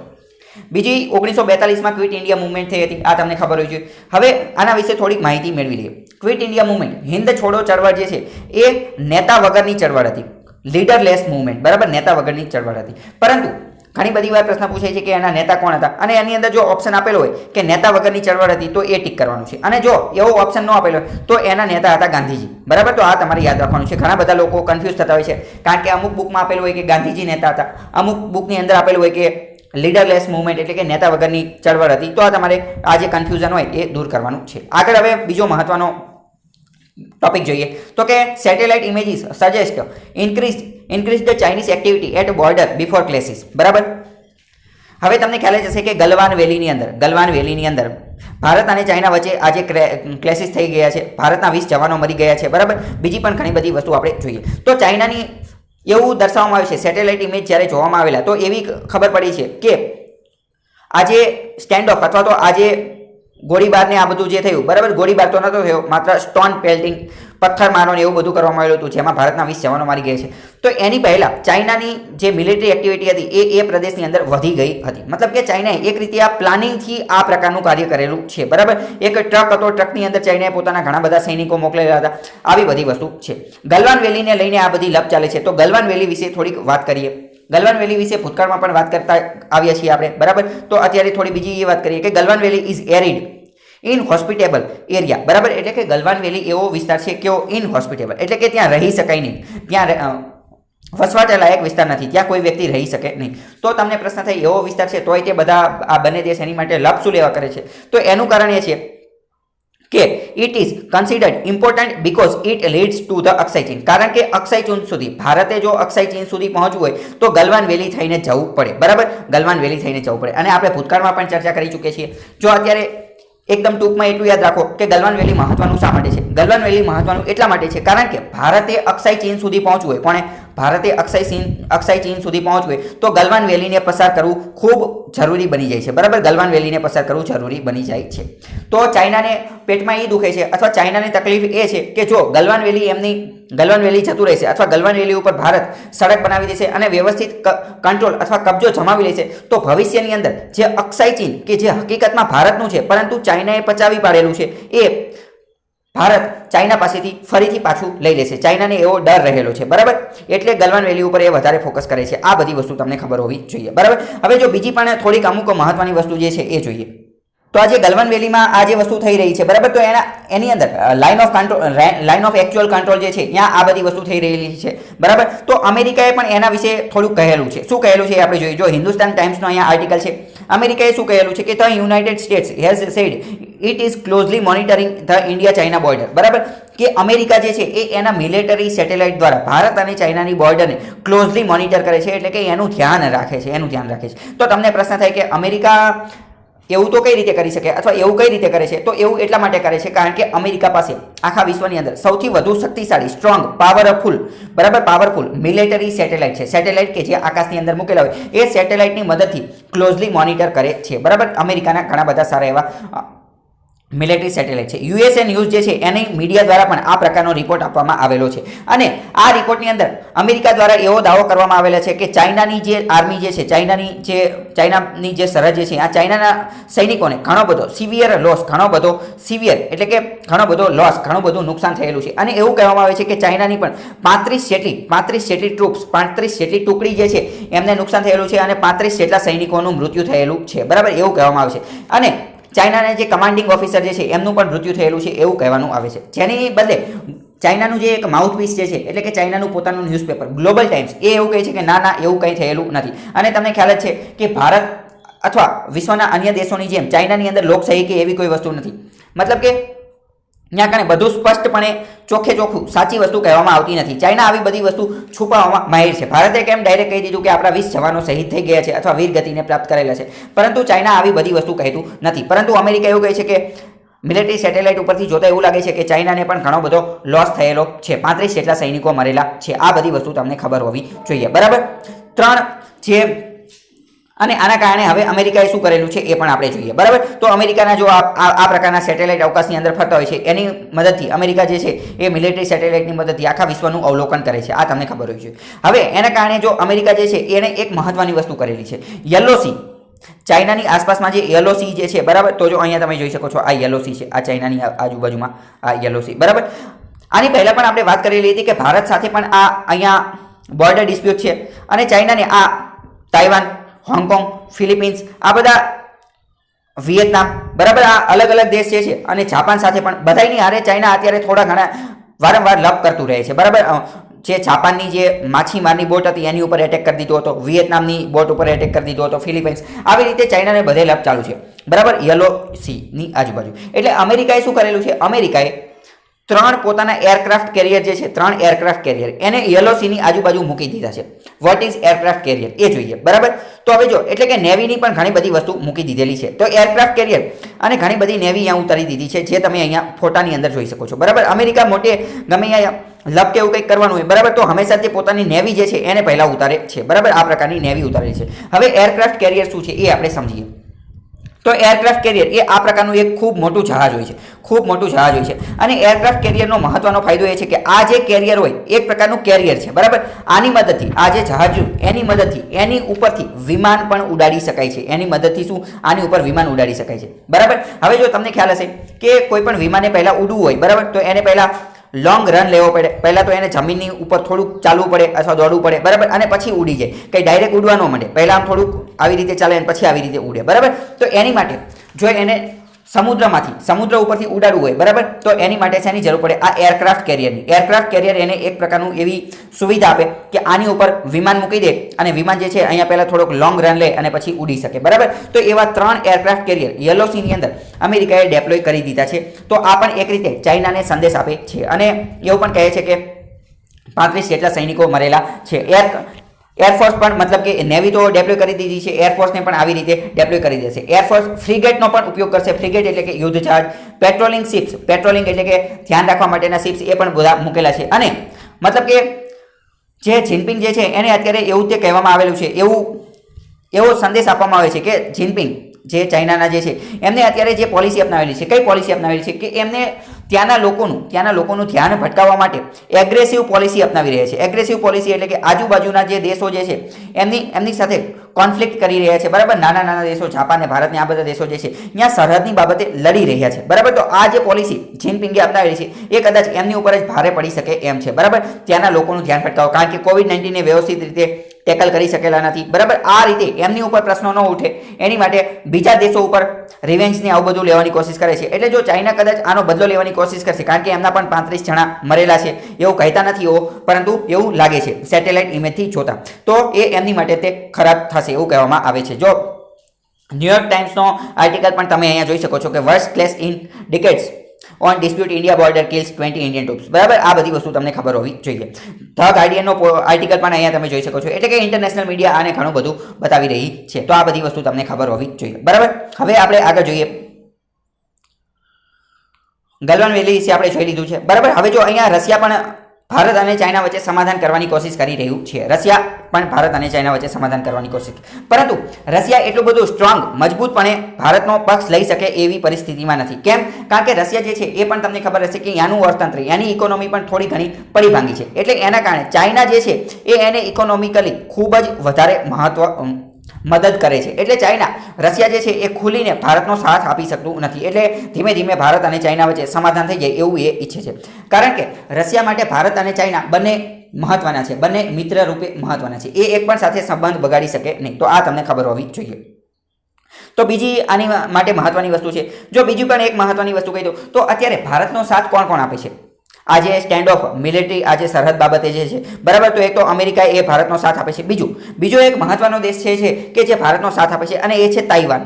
બીજી 1942માં ક્વિટ ઇન્ડિયા મૂવમેન્ટ થઈ હતી, આ તમને ખબર હોવી જોઈએ. હવે આના વિશે થોડીક માહિતી મેળવી લઈએ. ક્વિટ ઇન્ડિયા મૂવમેન્ટ, હિન્દ છોડો ચળવળ જે છે એ નેતા વગરની ચળવળ હતી, લીડરલેસ મૂવમેન્ટ, બરાબર, નેતા વગરની ચળવળ હતી. પરંતુ ઘણી બધી વાર પ્રશ્ન પૂછાય છે કે એના નેતા કોણ હતા, અને એની અંદર જો ઓપ્શન આપેલો હોય કે નેતા વગરની ચળવળ હતી તો એ ટીક કરવાનું છે, અને જો એવો ઓપ્શન ન આપેલો હોય તો એના નેતા હતા ગાંધીજી, બરાબર. તો આ તમારે યાદ રાખવાનું છે. ઘણા બધા લોકો કન્ફ્યુઝ થતા હોય છે, કારણ કે અમુક બુકમાં આપેલું હોય કે ગાંધીજી નેતા હતા, અમુક બુકની અંદર આપેલું હોય કે લીડરલેસ મૂવમેન્ટ એટલે કે નેતા વગરની ચળવળ હતી. તો આ તમારે આ જે કન્ફ્યુઝન હોય એ દૂર કરવાનું છે. આગળ હવે બીજો મહત્વનો ટોપિક જોઈએ તો કે satellite images suggest increase the Chinese activity at border before clashes, બરાબર. હવે તમને ખ્યાલ જ હશે કે ગલવાન વેલીની અંદર ભારત અને ચાઇના વચ્ચે આજે ક્લેસીસ થઈ ગયા છે. ભારતના 20 જવાનો મરી ગયા છે, બરાબર. બીજી પણ ઘણી બધી વસ્તુ આપણે જોઈએ. તો ચાઇનાની એવું દર્શાવવામાં આવ્યું છે, સેટેલાઇટ ઇમેજ જ્યારે જોવામાં આવેલા તો એવી ખબર પડી છે કે આજે સ્ટેન્ડ ઓફ અથવા તો આજે ગોળીબારને આ બધું જે થયું, બરાબર, ગોળીબાર તો નહોતો થયો, માત્ર સ્ટોન પેલ્ટિંગ, પથ્થર મારવાનું એવું બધું કરવામાં આવેલું હતું, જેમાં ભારતના 20 જવાનો મારી ગયા છે. તો એની પહેલા ચાઇનાની જે મિલિટરી એક્ટિવિટી હતી એ પ્રદેશની અંદર વધી ગઈ હતી. મતલબ કે ચાઇનાએ એક રીતે આ પ્લાનિંગથી આ પ્રકારનું કાર્ય કરેલું છે, બરાબર. એક ટ્રક હતો, ટ્રકની અંદર ચાઇનાએ પોતાના ઘણા બધા સૈનિકો મોકલેલા હતા. આવી બધી વસ્તુ છે. ગલવાન વેલીને લઈને આ બધી લપ ચાલે છે. તો ગલવાન વેલી વિશે થોડીક વાત કરીએ. ગલવાન વેલી વિશે ભૂતકાળમાં પણ વાત કરતા આવ્યા છીએ આપણે, બરાબર. તો અત્યારે થોડી બીજી એ વાત કરીએ કે ગલવાન વેલી ઇઝ એરિડ ઇન હોસ્પિટેબલ એરિયા, બરાબર. એટલે કે ગલવાન વેલી એવો વિસ્તાર છે કે ઇન હોસ્પિટેબલ એટલે કે ત્યાં રહી શકાય નહીં, ત્યાં વસવાટ લાયક વિસ્તાર નથી, ત્યાં કોઈ વ્યક્તિ રહી શકે નહીં. તો તમને પ્રશ્ન થાય એવો વિસ્તાર છે તોય તે બધા આ બંને દેશ એની માટે લાભ શું લેવા કરે છે? તો એનું કારણ એ છે કે it is considered important because it leads to the Akshay ચીન. કારણ કે અક્ષય ચીન સુધી, ભારતે જો અક્ષય ચીન સુધી પહોંચવું હોય તો ગલવાન વેલી થઈને જવું પડે, બરાબર. ગલવાન વેલી થઈને જવું પડે. અને આપણે ભૂતકાળમાં પણ ચર્ચા કરી ચૂકીએ છીએ. જો અત્યારે એકદમ ટૂંકમાં એટલું યાદ રાખો કે ગલવાન વેલી મહત્વનું શા માટે છે? ગલવાન વેલી મહત્વનું એટલા માટે છે કારણ કે ભારતે અક્ષય ચીન સુધી પહોંચવું હોય, કોણે? ભારતે અક્ષય ચીન સુધી પહોંચવું હોય તો ગલવાન વેલીને પસાર કરવું ખૂબ જરૂરી બની જાય છે, બરાબર. ગલવાન વેલીને પસાર કરવું જરૂરી બની જાય છે. તો ચાઇનાને પેટમાં એ દુખે છે અથવા ચાઇનાની તકલીફ એ છે કે જો ગલવાન વેલી જતું રહેશે અથવા ગલવાન વેલી ઉપર ભારત સડક બનાવી દેશે અને વ્યવસ્થિત કંટ્રોલ અથવા કબજો જમાવી લેશે તો ભવિષ્યની અંદર જે અક્ષય ચીન કે જે હકીકતમાં ભારતનું છે પરંતુ ચાઇનાએ પચાવી પાડેલું છે એ ભારત ચાઇના પાસેથી ફરીથી પાછું લઈ લેશે. ચાઇનાને એવો ડર રહેલો છે, બરાબર. એટલે ગલવાન વેલી ઉપર એ વધારે ફોકસ કરે છે. આ બધી વસ્તુ તમને ખબર હોવી જોઈએ, બરાબર. હવે જો બીજી પણ થોડીક અમુક મહત્વની વસ્તુ જે છે એ જોઈએ. તો આજે ગલવાન વેલીમાં આ જે વસ્તુ થઈ રહી છે, બરાબર. તો એની અંદર લાઇન ઓફ એક્ચ્યુઅલ કંટ્રોલ જે છે ત્યાં આ બધી વસ્તુ થઈ રહેલી છે, બરાબર. તો અમેરિકાએ પણ એના વિશે થોડુંક કહેલું છે. શું કહેલું છે એ આપણે જોઈએ. જો હિન્દુસ્તાન ટાઈમ્સનો અહીંયા આર્ટિકલ છે. અમેરિકાએ શું કહેલું છે કે the United states has sad it is closely monitoring the India China border, બરાબર. કે અમેરિકા જે છે એ એના મિલિટરી સેટેલાઇટ દ્વારા ભારત અને ચાઇનાની બોર્ડરને ક્લોઝલી મોનિટર કરે છે, એટલે કે એનું ધ્યાન રાખે છે. તો તમને પ્રશ્ન થાય કે અમેરિકા એવું તો કઈ રીતે કરી શકે અથવા એવું કઈ રીતે કરે છે? તો એવું એટલા માટે કરે છે કારણ કે અમેરિકા પાસે આખા વિશ્વની અંદર સૌથી વધુ શક્તિશાળી, સ્ટ્રોંગ, પાવરફુલ મિલિટરી સેટેલાઇટ છે. સેટેલાઇટ કે જે આકાશની અંદર મૂકેલા હોય એ સેટેલાઇટની મદદથી ક્લોઝલી મોનિટર કરે છે, બરાબર. અમેરિકાના ઘણા બધા સારા એવા મિલિટરી સેટેલાઇટ છે. યુએસએ ન્યૂઝ જે છે એની મીડિયા દ્વારા પણ આ પ્રકારનો રિપોર્ટ આપવામાં આવેલો છે. અને આ રિપોર્ટની અંદર અમેરિકા દ્વારા એવો દાવો કરવામાં આવેલો છે કે ચાઇનાની જે આર્મી જે છે, ચાઇનાની જે સરહદ જે છે, આ ચાઇનાના સૈનિકોને ઘણો બધો ઘણું બધું નુકસાન થયેલું છે. અને એવું કહેવામાં આવે છે કે ચાઇનાની પણ 35 જેટલી ટ્રુપ્સ, 35 જેટલી ટુકડી જે છે એમને નુકસાન થયેલું છે અને 35 જેટલા સૈનિકોનું મૃત્યુ થયેલું છે, બરાબર. એવું કહેવામાં આવે છે. અને ચાઇનાના જે કમાન્ડિંગ ઓફિસર જે છે એમનું પણ મૃત્યુ થયેલું છે એવું કહેવાનું આવે છે. જેની બદલે ચાઇનાનું જે એક માઉથપીસ જે છે એટલે કે ચાઇનાનું પોતાનું ન્યૂઝપેપર ગ્લોબલ ટાઈમ્સ એ એવું કહે છે કે ના એવું કંઈ થયેલું નથી. અને તમને ખ્યાલ જ છે કે ભારત અથવા વિશ્વના અન્ય દેશોની જેમ ચાઇનાની અંદર લોકશાહી કે એવી કોઈ વસ્તુ નથી. મતલબ કે ત્યાં કણે બધું સ્પષ્ટપણે ચોખ્ખું સાચી વસ્તુ કહેવામાં આવતી નથી. ચાઇના આવી બધી વસ્તુ છુપાવવામાં માહિર છે. ભારતે કેમ ડાયરેક્ટ કહી દીધું કે આપણા 20 જવાનો શહીદ થઈ ગયા છે અથવા વીર ગતિને પ્રાપ્ત કરેલા છે, પરંતુ ચાઇના આવી બધી વસ્તુ કહેતું નથી. પરંતુ અમેરિકા એવું કહે છે કે મિલિટરી સેટેલાઇટ ઉપરથી જોતા એવું લાગે છે કે ચાઇનાને પણ ઘણો બધો લોસ થયેલો છે, 35 જેટલા સૈનિકો મરેલા છે. આ બધી વસ્તુ તમને ખબર હોવી જોઈએ, બરાબર. અને આના કારણે હવે અમેરિકાએ શું કરેલું છે એ પણ આપણે જોઈએ, બરાબર. તો અમેરિકાના જો આ પ્રકારના સેટેલાઇટ અવકાશની અંદર ફરતા હોય છે એની મદદથી અમેરિકા જે છે એ મિલિટરી સેટેલાઇટની મદદથી આખા વિશ્વનું અવલોકન કરે છે. આ તમને ખબર હોવી જોઈએ. હવે એના કારણે જો અમેરિકા જે છે એને એક મહત્વની વસ્તુ કરેલી છે, યલો સી. ચાઇનાની આસપાસમાં જે યલો સી જે છે, બરાબર. તો જો અહીંયા તમે જોઈ શકો છો આ યલો સી છે, આ ચાઇનાની આજુબાજુમાં આ યલો સી, બરાબર. આની પહેલાં પણ આપણે વાત કરેલી હતી કે ભારત સાથે પણ આ અહીંયા બોર્ડર ડિસ્પ્યુટ છે અને ચાઇનાને આ તાઇવાન, હોંગકોંગ, ફિલિપિન્સ, આ બધા વિયેતનામ, બરાબર, આ અલગ અલગ દેશ જે છે અને જાપાન સાથે પણ બધાની હારે ચાઇના અત્યારે થોડા ઘણા વારંવાર લપ કરતું રહે છે, બરાબર. જે જાપાનની જે માછીમારની બોટ હતી એની ઉપર એટેક કરી દીધો હતો, વિયેતનામની બોટ ઉપર એટેક કરી દીધો હતો, ફિલિપાઇન્સ, આવી રીતે ચાઇનાને બધે લપ ચાલુ છે, બરાબર, યલો સીની આજુબાજુ. એટલે અમેરિકાએ શું કરેલું છે? અમેરિકાએ 3 પોતાના એરક્રાફ્ટ કેરિયર જે છે, 3 એરક્રાફ્ટ કેરિયર એને યલો સીની આજુબાજુ મૂકી દીધા છે. વોટ ઇઝ એરક્રાફ્ટ કેરિયર એ જોઈએ, બરાબર. તો હવે જો એટલે કે નેવીની પણ ઘણી બધી વસ્તુ મૂકી દીધેલી છે. તો એરક્રાફ્ટ કેરિયર અને ઘણી બધી નેવી અહીંયા ઉતારી દીધી છે, જે તમે અહીંયા ફોટાની અંદર જોઈ શકો છો, બરાબર. અમેરિકા મોટે ગમે અહીંયા લપ કે એવું કંઈક કરવાનું હોય, બરાબર, તો હંમેશા તે પોતાની નેવી જે છે એને પહેલાં ઉતારે છે, બરાબર. આ પ્રકારની નેવી ઉતારેલી છે. હવે એરક્રાફ્ટ કેરિયર શું છે એ આપણે સમજીએ. તો એરક્રાફ્ટ કેરિયર એ આ પ્રકારનું એક ખૂબ મોટું જહાજ હોય છે, ખૂબ મોટું જહાજ હોય છે. અને એરક્રાફ્ટ કેરિયરનો મહત્વનો ફાયદો એ છે કે આ જે કેરિયર હોય એક પ્રકારનું કેરિયર છે, બરાબર. આની મદદથી આ જે જહાજ એની મદદથી એની ઉપરથી વિમાન પણ ઉડાડી શકાય છે. એની મદદથી શું આની ઉપર વિમાન ઉડાડી શકાય છે, બરાબર. હવે જો તમને ખ્યાલ હશે કે કોઈ પણ વિમાને પહેલાં ઉડવું હોય, બરાબર, તો એને પહેલાં લોંગ રન લેવો પડે. પહેલાં તો એને જમીનની ઉપર થોડુંક ચાલવું પડે અથવા દોડવું પડે, બરાબર, અને પછી ઉડી જાય. કંઈ ડાયરેક્ટ ઉડવા ન માંડે, પહેલાં આમ થોડુંક આવી રીતે ચાલે અને પછી આવી રીતે ઉડે, બરાબર. તો એની માટે જો એને સમુદ્ર ઉપરથી ઉડાડવું હોય, બરાબર, તો એની માટે શેની જરૂર પડે? આ એરક્રાફ્ટ કેરિયરની. એરક્રાફ્ટ કેરિયર એને એક પ્રકારનું એવી સુવિધા આપે કે આની ઉપર વિમાન મૂકી દે અને વિમાન જે છે અહીંયા પહેલાં થોડોક લોંગ રન લે અને પછી ઉડી શકે, બરાબર. તો એવા 3 એરક્રાફ્ટ કેરિયર યલો સીની અંદર અમેરિકાએ ડેપ્લોય કરી દીધા છે. તો આ પણ એક રીતે ચાઇનાને સંદેશ આપે છે અને એવું પણ કહે છે કે 35 જેટલા સૈનિકો મરેલા છે. એરફોર્સ પણ મતલબ કે નેવી તો ડેપ્લોય કરી દીધી છે, એરફોર્સને પણ આવી રીતે ડેપ્લોય કરી દેશે. એરફોર્સ ફ્રિગેટનો પણ ઉપયોગ કરશે. ફ્રિગેટ એટલે કે યુદ્ધ જહાજ, પેટ્રોલિંગ શિપ્સ, પેટ્રોલિંગ એટલે કે ધ્યાન રાખવા માટેના શિપ્સ એ પણ બધા મૂકેલા છે. અને મતલબ કે જે જિનપિંગ જે છે એને અત્યારે એવું તે કહેવામાં આવેલું છે, એવો સંદેશ આપવામાં આવે છે કે જિનપિંગ જે ચાઇનાના જે છે એમને અત્યારે જે પોલિસી અપનાવેલી છે, કઈ પોલિસી અપનાવેલી છે કે એમને ત્યાંના લોકોનું ધ્યાન ભટકાવવા માટે એગ્રેસિવ પોલિસી અપનાવી રહ્યા છે. એગ્રેસિવ પોલિસી એટલે કે આજુબાજુના જે દેશો જે છે એમની સાથે કોન્ફ્લિક્ટ કરી રહ્યા છે, બરાબર. નાના દેશો, જાપાન ને ભારત ને આ બધા દેશો જે છે ત્યાં સરહદની બાબતે લડી રહ્યા છે, બરાબર. તો આ જે પોલિસી જિનપિંગે અપનાવેલી છે એ કદાચ એમની ઉપર જ ભારે પડી શકે એમ છે, બરાબર. ત્યાંના લોકોનું ધ્યાન ભટકાવો, કારણ કે COVID-19 ને વ્યવસ્થિત રીતે ટેકલ કરી શકેલા નથી, બરાબર. આ રીતે એમની ઉપર પ્રશ્નો ન ઉઠે એની માટે બીજા દેશો ઉપર રિવેન્જને આવું બધું લેવાની કોશિશ કરે છે. એટલે જો ચાઇના કદાચ આનો બદલો લેવાની કોશિશ કરશે, કારણ કે એમના પણ 35 જણા મરેલા છે, એવું કહેતા નથી એવો, પરંતુ એવું લાગે છે સેટેલાઇટ ઇમેજથી જોતા. તો એ એમની માટે તે ખરાબ થશે એવું કહેવામાં આવે છે. જો ન્યુયોર્ક ટાઈમ્સનો આર્ટિકલ પણ તમે અહીંયા જોઈ શકો છો કે worst clash in decades on dispute India border kills 20 Indian troops, બરાબર. આ બધી વસ્તુ તમને ખબર હોવી જોઈએ. ધ ગાર્ડિયનનો આર્ટિકલ પણ અહીંયા તમે જોઈ શકો છો. એટલે કે ઇન્ટરનેશનલ મીડિયા આને ઘણું બધું બતાવી રહી છે. તો આ બધી વસ્તુ તમને ખબર હોવી જોઈએ, બરાબર. હવે આપણે આગળ જોઈએ. ગલવાન વેલી વિશે આપણે જોઈ લીધું છે, બરાબર. હવે જો અહીંયા રશિયા પણ ભારત અને ચાઇના વચ્ચે સમાધાન કરવાની કોશિશ કરી રહ્યું છે. રશિયા પણ ભારત અને ચાઇના વચ્ચે સમાધાન કરવાની કોશિશ, પરંતુ રશિયા એટલું બધું સ્ટ્રોંગ, મજબૂતપણે ભારતનો પક્ષ લઈ શકે એવી પરિસ્થિતિમાં નથી. કેમ? કારણ કે રશિયા જે છે એ પણ તમને ખબર હશે કે એનું અર્થતંત્ર, એની ઇકોનોમી પણ થોડી ઘણી પડી ભાંગી છે. એટલે એના કારણે ચાઇના જે છે એ એને ઇકોનોમિકલી ખૂબ જ વધારે મદદ કરે છે. એટલે ચાઇના, રશિયા જે છે એ ખુલીને ભારતનો સાથ આપી શકતું નથી. એટલે ધીમે ધીમે ભારત અને ચાઇના વચ્ચે સમાધાન થઈ જાય એવું એ ઈચ્છે છે. કારણ કે રશિયા માટે ભારત અને ચાઇના બંને મહત્વના છે, બંને મિત્ર રૂપે મહત્વના છે. એ એક પણ સાથે સંબંધ બગાડી શકે નહીં. તો આ તમને ખબર હોવી જોઈએ. તો બીજી આની માટે મહત્વની વસ્તુ છે, જો બીજી પણ એક મહત્વની વસ્તુ કહી દઉં તો અત્યારે ભારતનો સાથ કોણ કોણ આપે છે? આજે સ્ટેન્ડ ઓફ મિલિટરી, આજે સરહદ બાબતે જે છે, બરાબર. તો એક તો અમેરિકા એ ભારતનો સાથ આપે છે. બીજો એક મહત્વનો દેશ છે કે જે ભારતનો સાથ આપે છે અને એ છે તાઇવાન,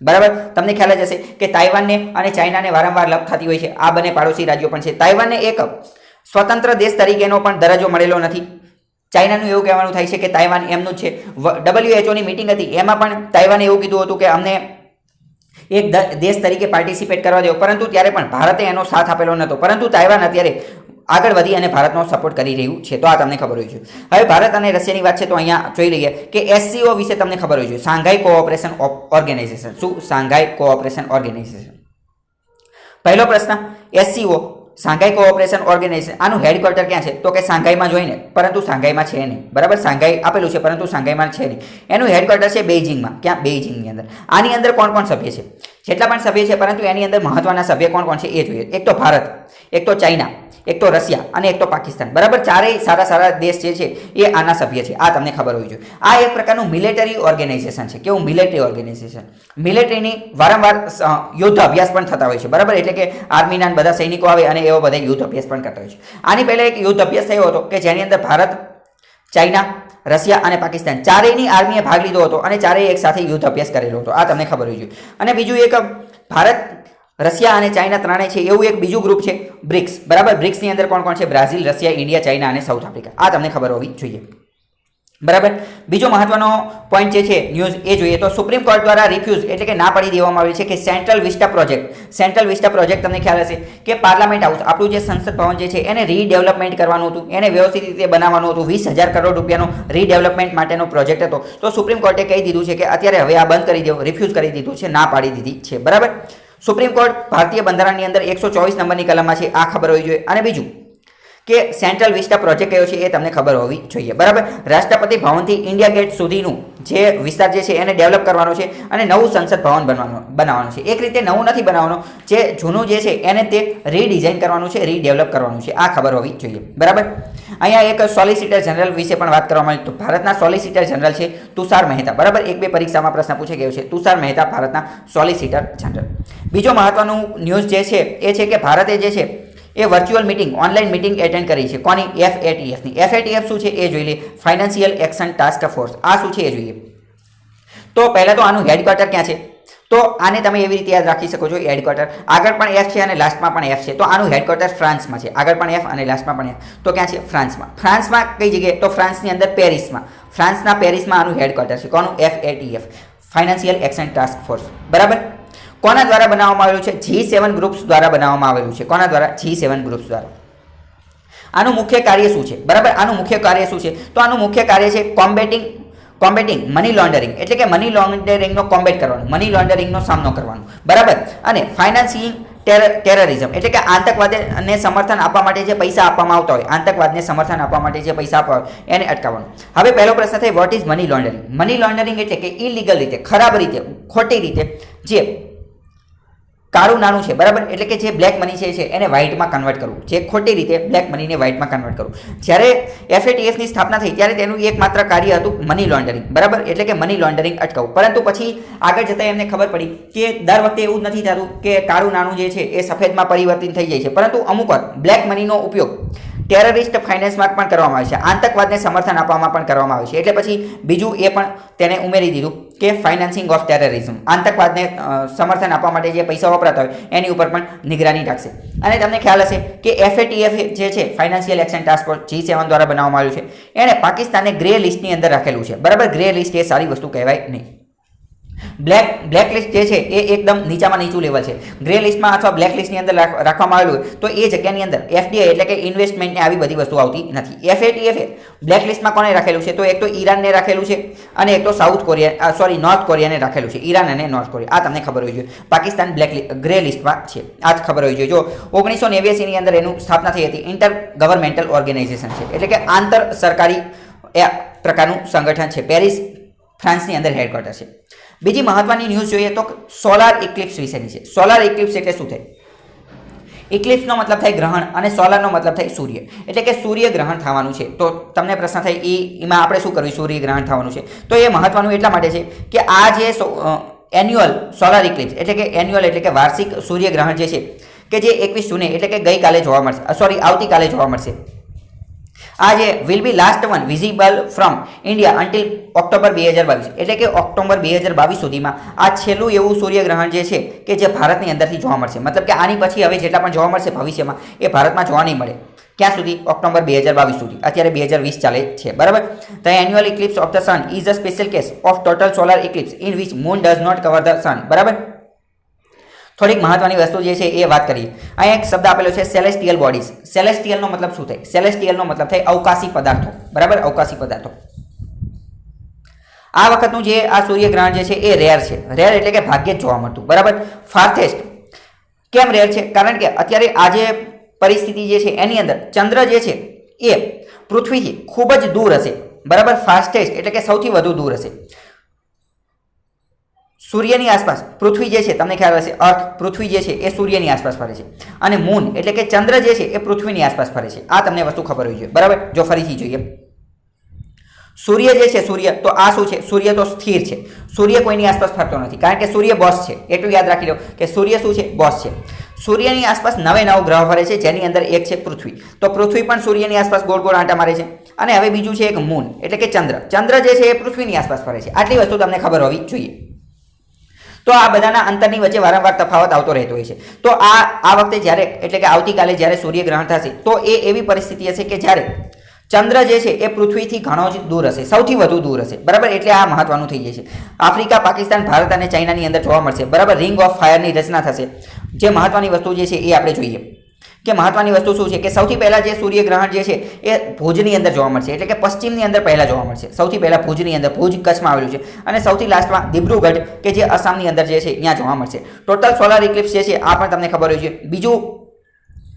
બરાબર. તમને ખ્યાલ જ હશે કે તાઇવાનને અને ચાઇનાને વારંવાર લપ થતી હોય છે. આ બંને પાડોશી રાજ્યો પણ છે. તાઇવાનને એક સ્વતંત્ર દેશ તરીકેનો પણ દરજ્જો મળેલો નથી. ચાઇનાનું એવું કહેવાનું થાય છે કે તાઇવાન એમનું જ છે. WHO ની મિટિંગ હતી એમાં પણ તાઇવાને એવું કીધું હતું કે અમને એક દેશ તરીકે પાર્ટિસિપેટ કરવા દો, પરંતુ ત્યારે પણ ભારતે એનો સાથ આપેલો નહોતો. પરંતુ તાઇવાન અત્યારે આગળ વધી અને ભારતનો સપોર્ટ કરી રહ્યું છે. તો આ તમને ખબર હોય છે. હવે ભારત અને રશિયાની વાત છે તો અહીંયા જોઈ લઈએ કે SCO વિશે તમને ખબર હોય છે, શાંઘાઈ કોઓપરેશન ઓર્ગેનાઇઝેશન. શું? Shanghai Cooperation Organisation. પહેલો પ્રશ્ન, SCO શાંઘાઈ કોઓપરેશન ઓર્ગેનાઇઝેશન, આનું હેડક્વાર્ટર ક્યાં છે? તો કે શાંઘાઈમાં જોઈને, પરંતુ શાંઘાઈમાં છે નહીં, બરાબર. શાંઘાઈ આપેલું છે પરંતુ શાંઘાઈમાં છે નહીં. એનું હેડક્વાર્ટર છે બેઇજિંગમાં. ક્યાં? બેઇજિંગની અંદર. આની અંદર કોણ કોણ સભ્ય છે? જેટલા પણ સભ્ય છે, પરંતુ એની અંદર મહત્વના સભ્ય કોણ કોણ છે એ જોઈએ. એક તો ભારત, એક તો ચાઇના, એક તો રશિયા અને એક તો પાકિસ્તાન, બરાબર. ચારેય સારા દેશ જે છે એ આના સભ્ય છે. આ તમને ખબર હોવી જોઈએ. આ એક પ્રકારનું મિલિટરી ઓર્ગેનાઇઝેશન છે. કેવું? Military organisation. મિલિટરીની વારંવાર યુદ્ધ અભ્યાસ પણ થતા હોય છે, બરાબર. એટલે કે આર્મીના બધા સૈનિકો આવે અને એવો બધા યુદ્ધ અભ્યાસ પણ કરતા હોય છે. આની પહેલાં એક યુદ્ધ અભ્યાસ થયો હતો કે જેની અંદર ભારત, ચાઇના, રશિયા અને પાકિસ્તાન ચારેયની આર્મીએ ભાગ લીધો હતો અને ચારેય એક સાથે યુદ્ધ અભ્યાસ કરેલો હતો. આ તમને ખબર હોવી જોઈએ. અને બીજું એક ભારત, રશિયા અને ચાઇના ત્રણેય છે એવું એક બીજું ગ્રુપ છે બ્રિક્સ, બરાબર. બ્રિક્સની અંદર કોણ કોણ છે? બ્રાઝિલ, રશિયા, ઇન્ડિયા, ચાઇના અને સાઉથ આફ્રિકા. આ તમને ખબર હોવી જોઈએ. બરાબર. બીજો મહત્વનો પોઈન્ટ જે છે ન્યૂઝ એ જોઈએ તો સુપ્રીમ કોર્ટ દ્વારા રિફ્યુઝ એટલે કે ના પાડી દેવામાં આવી છે કે સેન્ટ્રલ વિસ્ટા પ્રોજેક્ટ તમને ખ્યાલ હશે કે પાર્લામેન્ટ હાઉસ આપણું જે સંસદ ભવન જે છે એને રીડેવલપમેન્ટ કરવાનું હતું, એને વ્યવસ્થિત રીતે બનાવવાનું હતું. 20,000 કરોડ રૂપિયાનો રીડેવલપમેન્ટ માટેનો પ્રોજેક્ટ હતો. તો સુપ્રીમ કોર્ટે કહી દીધું છે કે અત્યારે હવે આ બંધ કરી દેવો, રિફ્યુઝ કરી દીધું છે, ના પાડી દીધી છે. બરાબર. સુપ્રીમ કોર્ટ ભારતીય બંધારણની અંદર 124 નંબરની કલમમાં છે, આ ખબર હોવી જોઈએ. અને બીજું કે સેન્ટ્રલ વિસ્ટા પ્રોજેક્ટ કયો છે એ તમને ખબર હોવી જોઈએ. બરાબર. રાષ્ટ્રપતિ ભવનથી ઇન્ડિયા ગેટ સુધીનું જે વિસ્તાર જે છે એને ડેવલપ કરવાનો છે અને નવું સંસદ ભવન બનાવવાનું છે. એક રીતે નવું નથી બનાવવાનું, જે જૂનું જે છે એને તે રીડિઝાઇન કરવાનું છે, રીડેવલપ કરવાનું છે, આ ખબર હોવી જોઈએ. બરાબર. અહીંયા એક સોલિસિટર જનરલ વિશે પણ વાત કરવામાં આવી. તો ભારતના સોલિસિટર જનરલ છે તુષાર મહેતા. બરાબર. 1-2 પરીક્ષામાં પ્રશ્ન પૂછાઈ ગયો છે. તુષાર મહેતા ભારતના સોલિસિટર જનરલ. બીજો મહત્વનું ન્યૂઝ જે છે એ છે કે ભારતે જે છે એ virtual meeting, online meeting attend કરી છે. કોની? FATFની. FATF શું છે એ જોઈ લે. Financial action task force. આ શું છે એ જોઈએ. તો પહેલાં તો આનું હેડક્વાર્ટર ક્યાં છે? તો આને તમે એવી રીતે યાદ રાખી શકો છો, હેડક્વાર્ટર આગળ પણ F છે અને લાસ્ટમાં પણ F છે. તો આનું હેડક્વાર્ટર ફ્રાન્સમાં છે. આગળ પણ F અને લાસ્ટમાં પણ F. તો ક્યાં છે? ફ્રાન્સમાં. ફ્રાન્સમાં કઈ જગ્યાએ? તો ફ્રાન્સની અંદર પેરિસમાં. ફ્રાન્સના પેરિસમાં આનું હેડક્વાર્ટર છે. કોનું? FATF, financial action task force. બરાબર. કોના દ્વારા બનાવવામાં આવેલું છે? G7 ગ્રુપ્સ દ્વારા બનાવવામાં આવેલું છે. કોના દ્વારા? G7 ગ્રુપ્સ દ્વારા. આનું મુખ્ય કાર્ય શું છે? બરાબર. આનું મુખ્ય કાર્ય શું છે? તો આનું મુખ્ય કાર્ય છે કોમ્બેટિંગ મની લોન્ડરિંગ, એટલે કે મની લોન્ડરિંગનો કોમ્બેટ કરવાનો, મની લોન્ડરિંગનો સામનો કરવાનો. બરાબર. અને ફાઇનાન્સિંગ ટેરરિઝમ, એટલે કે આતંકવાદને સમર્થન આપવા માટે જે પૈસા આપવામાં આવતા હોય, આતંકવાદને સમર્થન આપવા માટે જે પૈસા આપવા હોય એને અટકાવવાનું. હવે પહેલો પ્રશ્ન થાય, what is money laundering? Money laundering એટલે કે ઇલીગલ રીતે, ખરાબ રીતે, ખોટી રીતે જે કાળું નાણું છે, બરાબર, એટલે કે જે બ્લેક મની છે એને વ્હાઇટમાં કન્વર્ટ કરવું, જે ખોટી રીતે બ્લેક મનીને વ્હાઇટમાં કન્વર્ટ કરવું. જ્યારે FATFની સ્થાપના થઈ ત્યારે તેનું એકમાત્ર કાર્ય હતું મની લોન્ડરિંગ. બરાબર. એટલે કે મની લોન્ડરિંગ અટકાવવું. પરંતુ પછી આગળ જતાં એમને ખબર પડી કે દર વખતે એવું જ નથી થતું કે કાળું નાણું જે છે એ સફેદમાં પરિવર્તિત થઈ જાય છે, પરંતુ અમુક વાર બ્લેક મનીનો ઉપયોગ ટેરરિસ્ટ ફાઇનાન્સમાં પણ કરવામાં આવે છે, આતંકવાદને સમર્થન આપવામાં પણ કરવામાં આવે છે. એટલે પછી બીજું એ પણ તેને ઉમેરી દીધું કે ફાઇનાન્સિંગ ઓફ ટેરરિઝમ, આતંકવાદને સમર્થન આપવા માટે જે પૈસા વપરાતા હોય એની ઉપર પણ નિગરાની રાખશે. અને તમને ખ્યાલ હશે કે FATF જે છે financial action task force G7 દ્વારા બનાવવામાં આવ્યું છે, એણે પાકિસ્તાનને ગ્રે લિસ્ટની અંદર રાખેલું છે. બરાબર. ગ્રે લિસ્ટ એ સારી વસ્તુ કહેવાય નહીં. બ્લેક લિસ્ટ જે છે એ એકદમ નીચામાં નીચું લેવલ છે. ગ્રે લિસ્ટમાં અથવા બ્લેક લિસ્ટની અંદર રાખવામાં આવેલું હોય તો એ જગ્યાની અંદર FDI એટલે કે ઇન્વેસ્ટમેન્ટને આવી બધી વસ્તુ આવતી નથી. FATF બ્લેક લિસ્ટમાં કોને રાખેલું છે? તો એક તો ઈરાનને રાખેલું છે અને એક તો નોર્થ કોરિયાને રાખેલું છે. ઈરાન અને નોર્થ કોરિયા, આ તમને ખબર હોવી જોઈએ. પાકિસ્તાન ગ્રે લિસ્ટમાં છે, આ જ ખબર હોવી જોઈએ. જો 1989ની અંદર એનું સ્થાપના થઈ હતી. ઇન્ટર ગવર્મેન્ટલ ઓર્ગેનાઇઝેશન છે, એટલે કે આંતર સરકારી પ્રકારનું સંગઠન છે. પેરિસ ફ્રાન્સની અંદર હેડક્વાર્ટર છે. બીજી મહત્વની ન્યૂઝ જોઈએ તો સોલાર ઇક્લિપ્સ વિશેની છે. સોલાર ઇક્લિપ્સ એટલે શું થાય? ઇક્લિપ્સનો મતલબ થાય ગ્રહણ અને સોલારનો મતલબ થાય સૂર્ય, એટલે કે સૂર્ય ગ્રહણ થવાનું છે. તો તમને પ્રશ્ન થાય એમાં આપણે શું કરવું? સૂર્ય ગ્રહણ થવાનું છે. તો એ મહત્વનું એટલા માટે છે કે આ જે એન્યુઅલ સોલાર ઇક્લિપ્સ એટલે કે એન્યુઅલ એટલે કે વાર્ષિક સૂર્ય ગ્રહણ જે છે કે જે 21 જૂને એટલે કે ગઈકાલે જોવા મળશે, આવતીકાલે જોવા મળશે. આ જે will be last one visible from India until October 2022, એટલે કે ઓક્ટોબર 2022 સુધીમાં આ છેલ્લું એવું સૂર્યગ્રહણ જે છે કે જે ભારતની અંદરથી જોવા મળશે. મતલબ કે આની પછી હવે જેટલા પણ જોવા મળશે ભવિષ્યમાં એ ભારતમાં જોવા નહીં મળે. ક્યાં સુધી? ઓક્ટોબર 2022 સુધી. અત્યારે 2020 ચાલે છે. બરાબર. The annual eclipse of the sun is a special case of total solar eclipse in which moon does not cover the sun. બરાબર. થોડીક મહત્વની વસ્તુ જે છે એ વાત કરીએ. અહીંયા એક શબ્દ આપેલો છે સેલેસ્ટિયલ બોડીઝ. સેલેસ્ટિયલનો મતલબ શું થાય? સેલેસ્ટિયલનો મતલબ થાય અવકાશી પદાર્થો. બરાબર. અવકાશી પદાર્થો. આ વખતનું જે આ સૂર્યગ્રહણ જે છે એ રેર છે. રેર એટલે કે ભાગ્યે જ જોવા મળતું. બરાબર. ફાસ્ટેસ્ટ કેમ રેર છે? કારણ કે અત્યારે આ જે પરિસ્થિતિ જે છે એની અંદર ચંદ્ર જે છે એ પૃથ્વીથી ખૂબ જ દૂર હશે. બરાબર. ફાસ્ટેસ્ટ એટલે કે સૌથી વધુ દૂર હશે. સૂર્યની આસપાસ પૃથ્વી જે છે તમને ખ્યાલ હશે, અર્થ પૃથ્વી જે છે એ સૂર્યની આસપાસ ફરે છે અને મૂન એટલે કે ચંદ્ર જે છે એ પૃથ્વીની આસપાસ ફરે છે. આ તમને વસ્તુ ખબર હોવી જોઈએ. બરાબર. જો ફરીથી જોઈએ, સૂર્ય જે છે તો આ શું છે? સૂર્ય તો સ્થિર છે. સૂર્ય કોઈની આસપાસ ફરતો નથી, કારણ કે સૂર્ય બોસ છે. એટલું યાદ રાખી લો કે સૂર્ય શું છે? બોસ છે. સૂર્યની આસપાસ 9 ગ્રહ ફરે છે, જેની અંદર એક છે પૃથ્વી. તો પૃથ્વી પણ સૂર્યની આસપાસ ગોળ ગોળ આંટા મારે છે. અને હવે બીજું છે એક મૂન એટલે કે ચંદ્ર. ચંદ્ર જે છે એ પૃથ્વીની આસપાસ ફરે છે. આટલી વસ્તુ તમને ખબર હોવી જોઈએ. તો આ બધાના અંતરની વચ્ચે વારંવાર તફાવત આવતો રહેતો હોય છે. તો આ વખતે જ્યારે એટલે કે આવતીકાલે જ્યારે સૂર્યગ્રહણ થશે તો એ એવી પરિસ્થિતિ હશે કે જ્યારે ચંદ્ર જે છે એ પૃથ્વીથી ઘણો જ દૂર હશે, સૌથી વધુ દૂર હશે, બરાબર. એટલે આ મહત્વનું થઈ જશે. આફ્રિકા, પાકિસ્તાન, ભારત અને ચાઇનાની અંદર જોવા મળશે, બરાબર. રિંગ ઓફ ફાયરની રચના થશે. જે મહત્વની વસ્તુ જે છે એ આપણે જોઈએ કે મહત્વની વસ્તુ શું છે કે સૌથી પહેલા જે સૂર્યગ્રહણ જે છે એ ભુજની અંદર જોવા મળશે, એટલે કે પશ્ચિમની અંદર પહેલા જોવા મળશે. સૌથી પહેલા ભુજની અંદર, ભુજ કચ્છમાં આવેલું છે, અને સૌથી લાસ્ટમાં દિબ્રુગઢ કે જે આસામની અંદર જે છે ત્યાં જોવા મળશે. ટોટલ સોલાર ઇક્લિપ્સ જે છે આ પણ તમને ખબર હોય છે.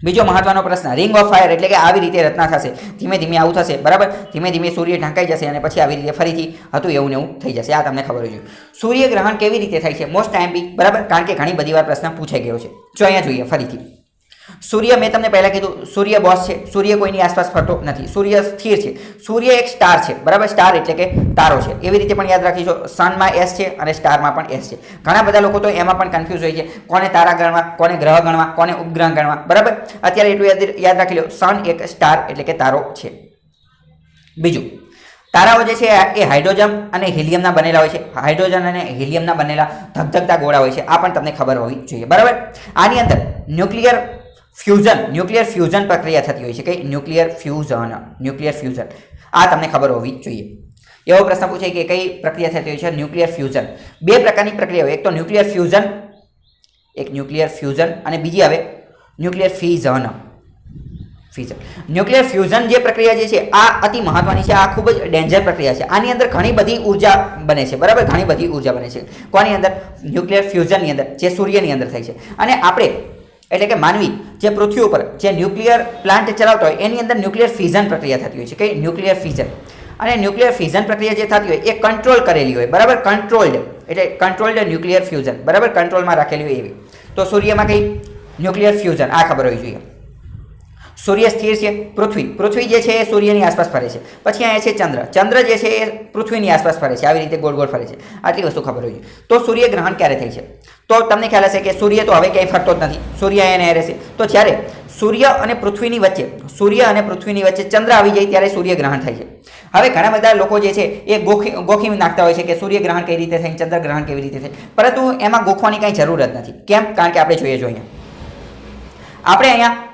બીજો મહત્વનો પ્રશ્ન, રિંગ ઓફ ફાયર એટલે કે આવી રીતે રચના થશે, ધીમે ધીમે આવું થશે, બરાબર. ધીમે ધીમે સૂર્ય ઢંકાઈ જશે અને પછી આવી રીતે ફરીથી હતું એવું ને એવું થઈ જશે. આ તમને ખબર હોય છે. સૂર્યગ્રહણ કેવી રીતે થાય છે? મોસ્ટ ટાઈમ બરાબર, કારણ કે ઘણી બધી વાર પ્રશ્ન પૂછાઈ ગયો છે. જો અહીંયા જોઈએ ફરીથી. સૂર્ય, મેં તમને પહેલા કીધું, સૂર્ય બોસ છે. સૂર્ય કોઈની આસપાસ ફરતો નથી, સૂર્ય સ્થિર છે. સૂર્ય એક સ્ટાર છે, બરાબર. સ્ટાર એટલે કે તારો છે. એવી રીતે પણ યાદ રાખીજો, સનમાં એસ છે અને સ્ટારમાં પણ એસ છે. ઘણા બધા લોકો તો એમાં પણ કન્ફ્યુઝ હોય છે, કોને તારા ગણવા, કોને ગ્રહ ગણવા, કોને ઉપગ્રહ ગણવા, બરાબર. અત્યારે એટલું યાદ રાખી લો, સન એક સ્ટાર એટલે કે તારો છે. બીજું, તારાઓ જે છે એ હાઇડ્રોજન અને હિલિયમના બનેલા હોય છે. હાઇડ્રોજન અને હિલિયમના બનેલા ધગધગતા ગોળા હોય છે. આ પણ તમને ખબર હોવી જોઈએ, બરાબર. આની અંદર ન્યુક્લિયર ફ્યુઝન પ્રક્રિયા થતી હોય છે. કઈ? Nuclear fusion. આ તમને ખબર હોવી જોઈએ. એવો પ્રશ્ન પૂછાય કે કઈ પ્રક્રિયા થતી હોય છે? Nuclear fusion. બે પ્રકારની પ્રક્રિયા હોય, એક તો ન્યુક્લિયર ફ્યુઝન અને બીજી આવે ન્યુક્લિયર ફિઝન. ન્યુક્લિયર ફ્યુઝન જે પ્રક્રિયા જે છે આ અતિ મહત્વની છે. આ ખૂબ જ ડેન્જર પ્રક્રિયા છે. આની અંદર ઘણી બધી ઉર્જા બને છે, બરાબર. ઘણી બધી ઉર્જા બને છે. કોની અંદર? ન્યુક્લિયર ફ્યુઝનની અંદર, જે સૂર્યની અંદર થાય છે. અને આપણે એટલે કે માનવી જે પૃથ્વી ઉપર જે ન્યુક્લિયર પ્લાન્ટ ચલાવતો હોય એની અંદર ન્યુક્લિયર ફિઝન પ્રક્રિયા થતી હોય છે. કઈ? ન્યુક્લિયર ફિઝન. અને ન્યુક્લિયર ફિઝન પ્રક્રિયા જે થતી હોય એ કંટ્રોલ કરેલી હોય, બરાબર. કંટ્રોલ્ડ ન્યુક્લિયર ફ્યુઝન, બરાબર. કંટ્રોલમાં રાખેલી હોય એવી. તો સૂર્યમાં કઈ? Nuclear fusion. આ ખબર હોવી જોઈએ. સૂર્ય સ્થિર છે. પૃથ્વી જે છે એ સૂર્યની આસપાસ ફરે છે. પછી અહીંયા છે ચંદ્ર જે છે એ પૃથ્વીની આસપાસ ફરે છે, આવી રીતે ગોળ ગોળ ફરે છે. આટલી વસ્તુ ખબર હોવી જોઈએ. તો સૂર્યગ્રહણ ક્યારે થાય છે? તો તમને ખ્યાલ હશે કે સૂર્ય તો હવે ક્યાંય ફરતો જ નથી, સૂર્ય અહીંયા રહેશે. તો જ્યારે સૂર્ય અને પૃથ્વીની વચ્ચે ચંદ્ર આવી જાય ત્યારે સૂર્યગ્રહણ થાય છે. હવે ઘણા બધા લોકો જે છે એ ગોખી નાખતા હોય છે કે સૂર્યગ્રહણ કઈ રીતે થાય, ચંદ્રગ્રહણ કેવી રીતે થાય, પરંતુ એમાં ગોખવાની કાંઈ જરૂર જ નથી. કેમ? કારણ કે આપણે જોઈએ આપણે અહીંયા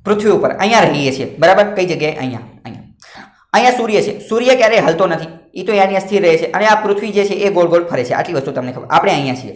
પૃથ્વી ઉપર અહીંયા રહીએ છીએ, બરાબર. કઈ જગ્યાએ? અહીંયા સૂર્ય છે. સૂર્ય ક્યારેય હલતો નથી, એ તો અહીંયા સ્થિર રહે છે, અને આ પૃથ્વી જે છે એ ગોળ ગોળ ફરે છે. આટલી વસ્તુ તમને ખબર. આપણે અહીંયા છીએ.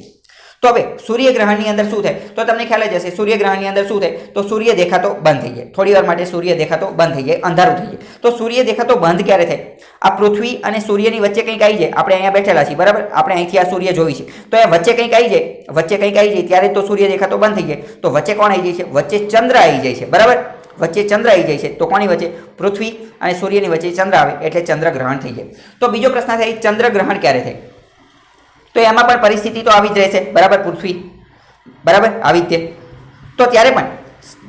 તો હવે સૂર્યગ્રહણની અંદર શું થાય? તો તમને ખ્યાલ જ હશે, સૂર્યગ્રહણની અંદર શું થાય? તો સૂર્ય દેખાતો બંધ થઈ જાય. થોડી વાર માટે સૂર્ય દેખાતો બંધ થઈ જાય, અંધારું થઈ જાય. તો સૂર્ય દેખાતો બંધ ક્યારે થાય? આ પૃથ્વી અને સૂર્યની વચ્ચે કંઈક આવી જાય. આપણે અહીંયા બેઠેલા છીએ, બરાબર. આપણે અહીંથી આ સૂર્ય જોઈ છે, તો એ વચ્ચે કંઈક આવી જાય ત્યારે તો સૂર્ય દેખાતો બંધ થઈ જાય. તો વચ્ચે કોણ આવી જાય છે? વચ્ચે ચંદ્ર આવી જાય છે, બરાબર. વચ્ચે ચંદ્ર આવી જાય છે. તો કોની વચ્ચે? પૃથ્વી અને સૂર્યની વચ્ચે ચંદ્ર આવે એટલે ચંદ્રગ્રહણ થઈ જાય. તો બીજો પ્રશ્ન થાય, ચંદ્રગ્રહણ ક્યારે થાય? તો એમાં પણ પરિસ્થિતિ તો આવી જ રહેશે, બરાબર. પૃથ્વી, બરાબર, આવી રીતે. તો ત્યારે પણ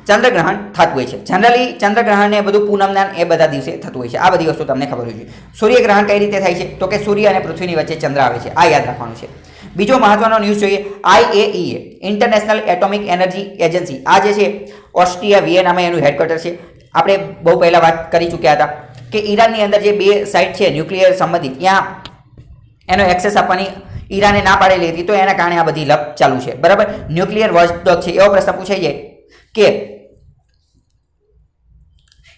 ચંદ્રગ્રહણ થતું હોય છે. જનરલી ચંદ્રગ્રહણ ને બધું પૂનમના એ બધા દિવસે થતું હોય છે. આ બધી વસ્તુ તમને ખબર હોવી જોઈએ. સૂર્યગ્રહણ કઈ રીતે થાય છે? તો કે સૂર્ય અને પૃથ્વીની વચ્ચે ચંદ્ર આવે છે. આ યાદ રાખવાનું છે. બીજો મહત્વનો ન્યૂઝ જોઈએ, IAEA international atomic energy agency. આ જે છે ઓસ્ટ્રિયા વિયેનામાં એનું હેડક્વાર્ટર છે. આપણે બહુ પહેલાં વાત કરી ચૂક્યા હતા કે ઈરાનની અંદર જે બે સાઇટ છે ન્યુક્લિયર સંબંધિત, ત્યાં એનો એક્સેસ આપવાની ઈરાને ના પાડેલી હતી. તો એના કારણે આ બધી લપ ચાલુ છે, બરાબર. ન્યુક્લિયર વોચડોગ છે. એવો પ્રશ્ન પૂછાઈ જાય કે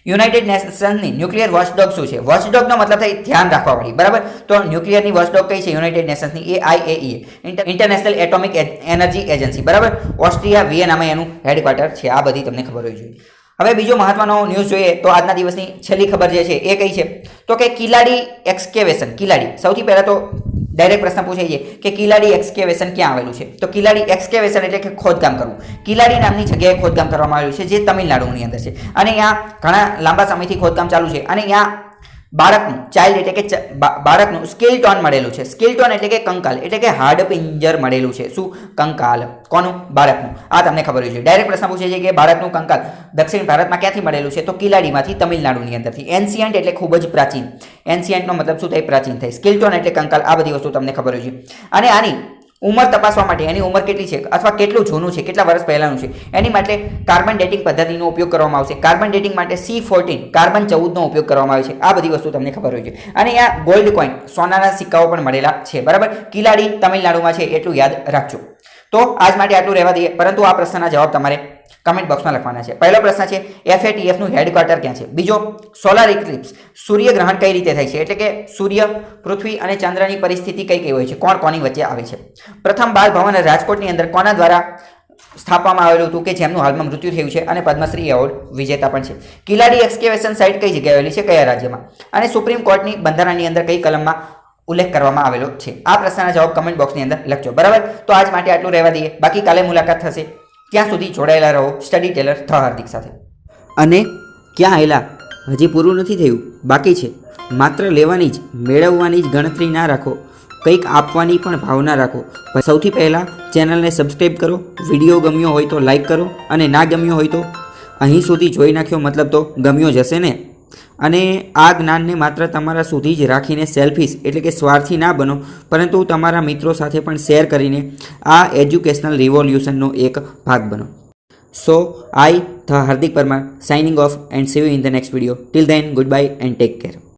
યુનાઇટેડ નેશન્સની ન્યુક્લિયર વોચડોગ શું છે? વોચડોગનો મતલબ થાય ધ્યાન રાખવાવાળી, બરાબર. તો ન્યુક્લિયરની વોચડોગ કઈ છે? યુનાઇટેડ નેશન્સની એ IAEA international atomic energy agency, બરાબર. ઓસ્ટ્રિયા વિયેનામાં એનું હેડક્વાર્ટર છે. આ બધી તમને ખબર હોવી જોઈએ. હવે બીજો મહત્વનો ન્યૂઝ જોઈએ તો આજના દિવસની છેલ્લી ખબર જે છે એ કઈ છે? તો કે કિલાડી એક્સકેવેશન. કિલાડી, સૌથી પહેલાં તો ડાયરેક્ટ પ્રશ્ન પૂછાઈ જાય કે કિલાડી એક્સકેવેશન ક્યાં આવેલું છે? તો કિલાડી એક્સકેવેશન એટલે કે ખોદકામ કરવું. કિલાડી નામની જગ્યાએ ખોદકામ કરવામાં આવ્યું છે, જે તમિલનાડુની અંદર છે. અને અહીંયા ઘણા લાંબા સમયથી ખોદકામ ચાલુ છે. અને અહીંયા બાળકનું ચાઇલ્ડ એટલે કે બાળકનું સ્કેલટોન મળેલું છે. સ્કેલટોન એટલે કે કંકાલ, એટલે કે હાડપિંજર મળેલું છે. શું? કંકાલ. કોનું? બાળકનું. આ તમને ખબર હોય છે. ડાયરેક્ટ પ્રશ્ન પૂછે છે કે બાળકનું કંકાલ દક્ષિણ ભારતમાં ક્યાંથી મળેલું છે? તો કિલાડીમાંથી, તમિલનાડુની અંદરથી. એન્શિયન્ટ એટલે ખૂબ જ પ્રાચીન. એન્શિયન્ટનો મતલબ શું થાય? પ્રાચીન થાય. સ્કેલટોન એટલે કંકાલ. આ બધી વસ્તુ તમને ખબર હોય છે. અને આની ઉંમર તપાસવા માટે, એની ઉંમર કેટલી છે અથવા કેટલું જૂનું છે, કેટલા વર્ષ પહેલાંનું છે, એની માટે કાર્બન ડેટિંગ પદ્ધતિનો ઉપયોગ કરવામાં આવશે. કાર્બન ડેટિંગ માટે C14 કાર્બન 14નો ઉપયોગ કરવામાં આવે છે. આ બધી વસ્તુ તમને ખબર હોય છે. અને અહીંયા ગોલ્ડ કોઈન, સોનાના સિક્કાઓ પણ મળેલા છે, બરાબર. કિલાડી તમિલનાડુમાં છે એટલું યાદ રાખજો. તો આજ માટે આટલું રહેવા દઈએ, પરંતુ આ પ્રશ્નના જવાબ તમારે કમેન્ટ બોક્સમાં લખવાના છે. પહેલો પ્રશ્ન છે FATFનું હેડક્વાર્ટર ક્યાં છે? બીજો, સોલાર ઇક્લિપ્સ સૂર્યગ્રહણ કઈ રીતે થાય છે? એટલે કે સૂર્ય, પૃથ્વી અને ચંદ્રની પરિસ્થિતિ કઈ કઈ હોય છે? કોણ કોની વચ્ચે આવે છે? પ્રથમ બાલ ભવન રાજકોટની અંદર કોના દ્વારા સ્થાપવામાં આવેલું હતું કે જેમનું હાલમાં મૃત્યુ થયું છે અને પદ્મશ્રી એવોર્ડ વિજેતા પણ છે? કિલાડી એક્સકેવેશન સાઇટ કઈ જગ્યાએ આવેલી છે, કયા રાજ્યમાં? અને સુપ્રીમ કોર્ટની બંધારણની અંદર કઈ કલમમાં ઉલ્લેખ કરવામાં આવેલો છે? આ પ્રશ્નના જવાબ કમેન્ટ બોક્સની અંદર લખજો. બરાબર, તો આજ માટે આટલું રહેવા દઈએ. બાકી કાલે મુલાકાત થશે. ત્યાં સુધી જોડાયેલા રહો સ્ટડી ટેલર થ હાર્દિક સાથે. અને ક્યાં આવેલા? હજી પૂરું નથી થયું, બાકી છે. માત્ર લેવાની જ, મેળવવાની જ ગણતરી ના રાખો, કંઈક આપવાની પણ ભાવના રાખો. સૌથી પહેલાં ચેનલને સબસ્ક્રાઈબ કરો, વિડીયો ગમ્યો હોય તો લાઈક કરો, અને ના ગમ્યો હોય તો અહીં સુધી જોઈ નાખ્યો મતલબ તો ગમ્યો જ હશે ને. અને આ જ્ઞાનને માત્ર તમારા સુધી જ રાખીને સેલ્ફિશ એટલે કે સ્વાર્થી ના બનો, પરંતુ તમારા મિત્રો સાથે પણ શેર કરીને આ એજ્યુકેશનલ રિવોલ્યુશનનો એક ભાગ બનો. So I the Hardik Parmar signing off and see you in the next video. Till then, goodbye and take care.